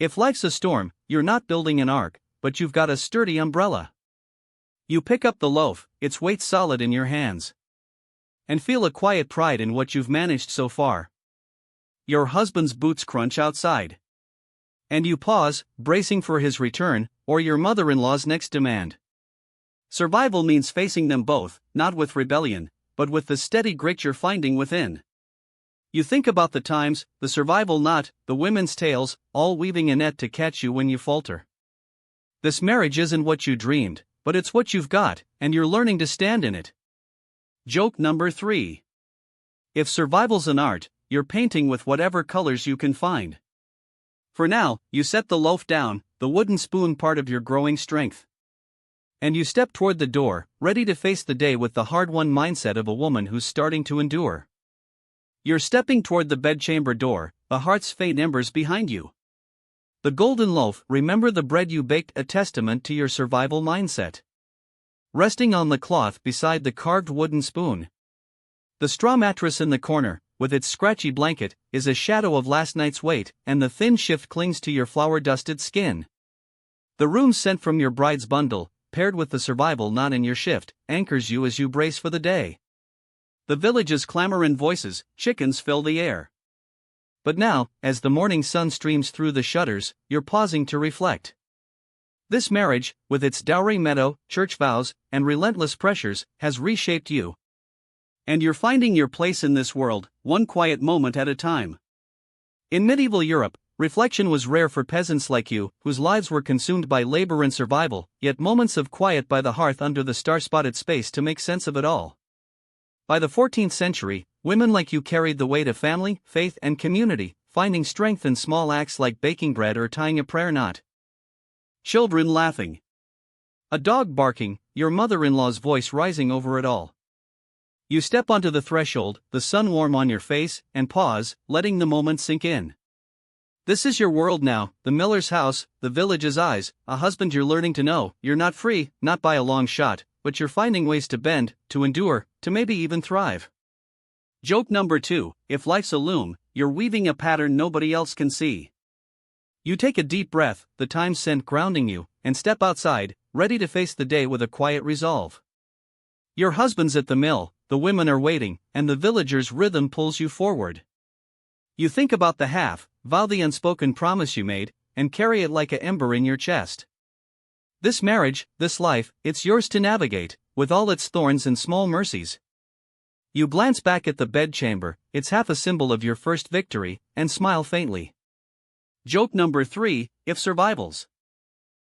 If life's a storm, you're not building an ark, but you've got a sturdy umbrella. You pick up the loaf, its weight solid in your hands. And feel a quiet pride in what you've managed so far. Your husband's boots crunch outside. And you pause, bracing for his return, or your mother-in-law's next demand. Survival means facing them both, not with rebellion, but with the steady grit you're finding within. You think about the times, the survival knot, the women's tales, all weaving a net to catch you when you falter. This marriage isn't what you dreamed, but it's what you've got, and you're learning to stand in it. Joke number 3. If survival's an art, you're painting with whatever colors you can find. For now, you set the loaf down, the wooden spoon part of your growing strength. And you step toward the door, ready to face the day with the hard-won mindset of a woman who's starting to endure. You're stepping toward the bedchamber door, the hearth's faint embers behind you. The golden loaf, remember the bread you baked, a testament to your survival mindset. Resting on the cloth beside the carved wooden spoon. The straw mattress in the corner, with its scratchy blanket, is a shadow of last night's weight, and the thin shift clings to your flour-dusted skin. The room's scent from your bride's bundle, paired with the survival knot in your shift, anchors you as you brace for the day. The villages clamor in voices, chickens fill the air. But now, as the morning sun streams through the shutters, you're pausing to reflect. This marriage, with its dowry meadow, church vows, and relentless pressures, has reshaped you. And you're finding your place in this world, one quiet moment at a time. In medieval Europe, reflection was rare for peasants like you, whose lives were consumed by labor and survival, yet moments of quiet by the hearth under the star-spotted space to make sense of it all. By the 14th century, women like you carried the weight of family, faith, and community, finding strength in small acts like baking bread or tying a prayer knot. Children laughing. A dog barking, your mother-in-law's voice rising over it all. You step onto the threshold, the sun warm on your face, and pause, letting the moment sink in. This is your world now, the miller's house, the village's eyes, a husband you're learning to know. You're not free, not by a long shot, but you're finding ways to bend, to endure, to maybe even thrive. Joke number 2, if life's a loom, you're weaving a pattern nobody else can see. You take a deep breath, the time scent grounding you, and step outside, ready to face the day with a quiet resolve. Your husband's at the mill, the women are waiting, and the villager's rhythm pulls you forward. You think about the half, vow the unspoken promise you made, and carry it like an ember in your chest. This marriage, this life, it's yours to navigate, with all its thorns and small mercies. You glance back at the bedchamber, it's half a symbol of your first victory, and smile faintly. Joke number 3, if survivals.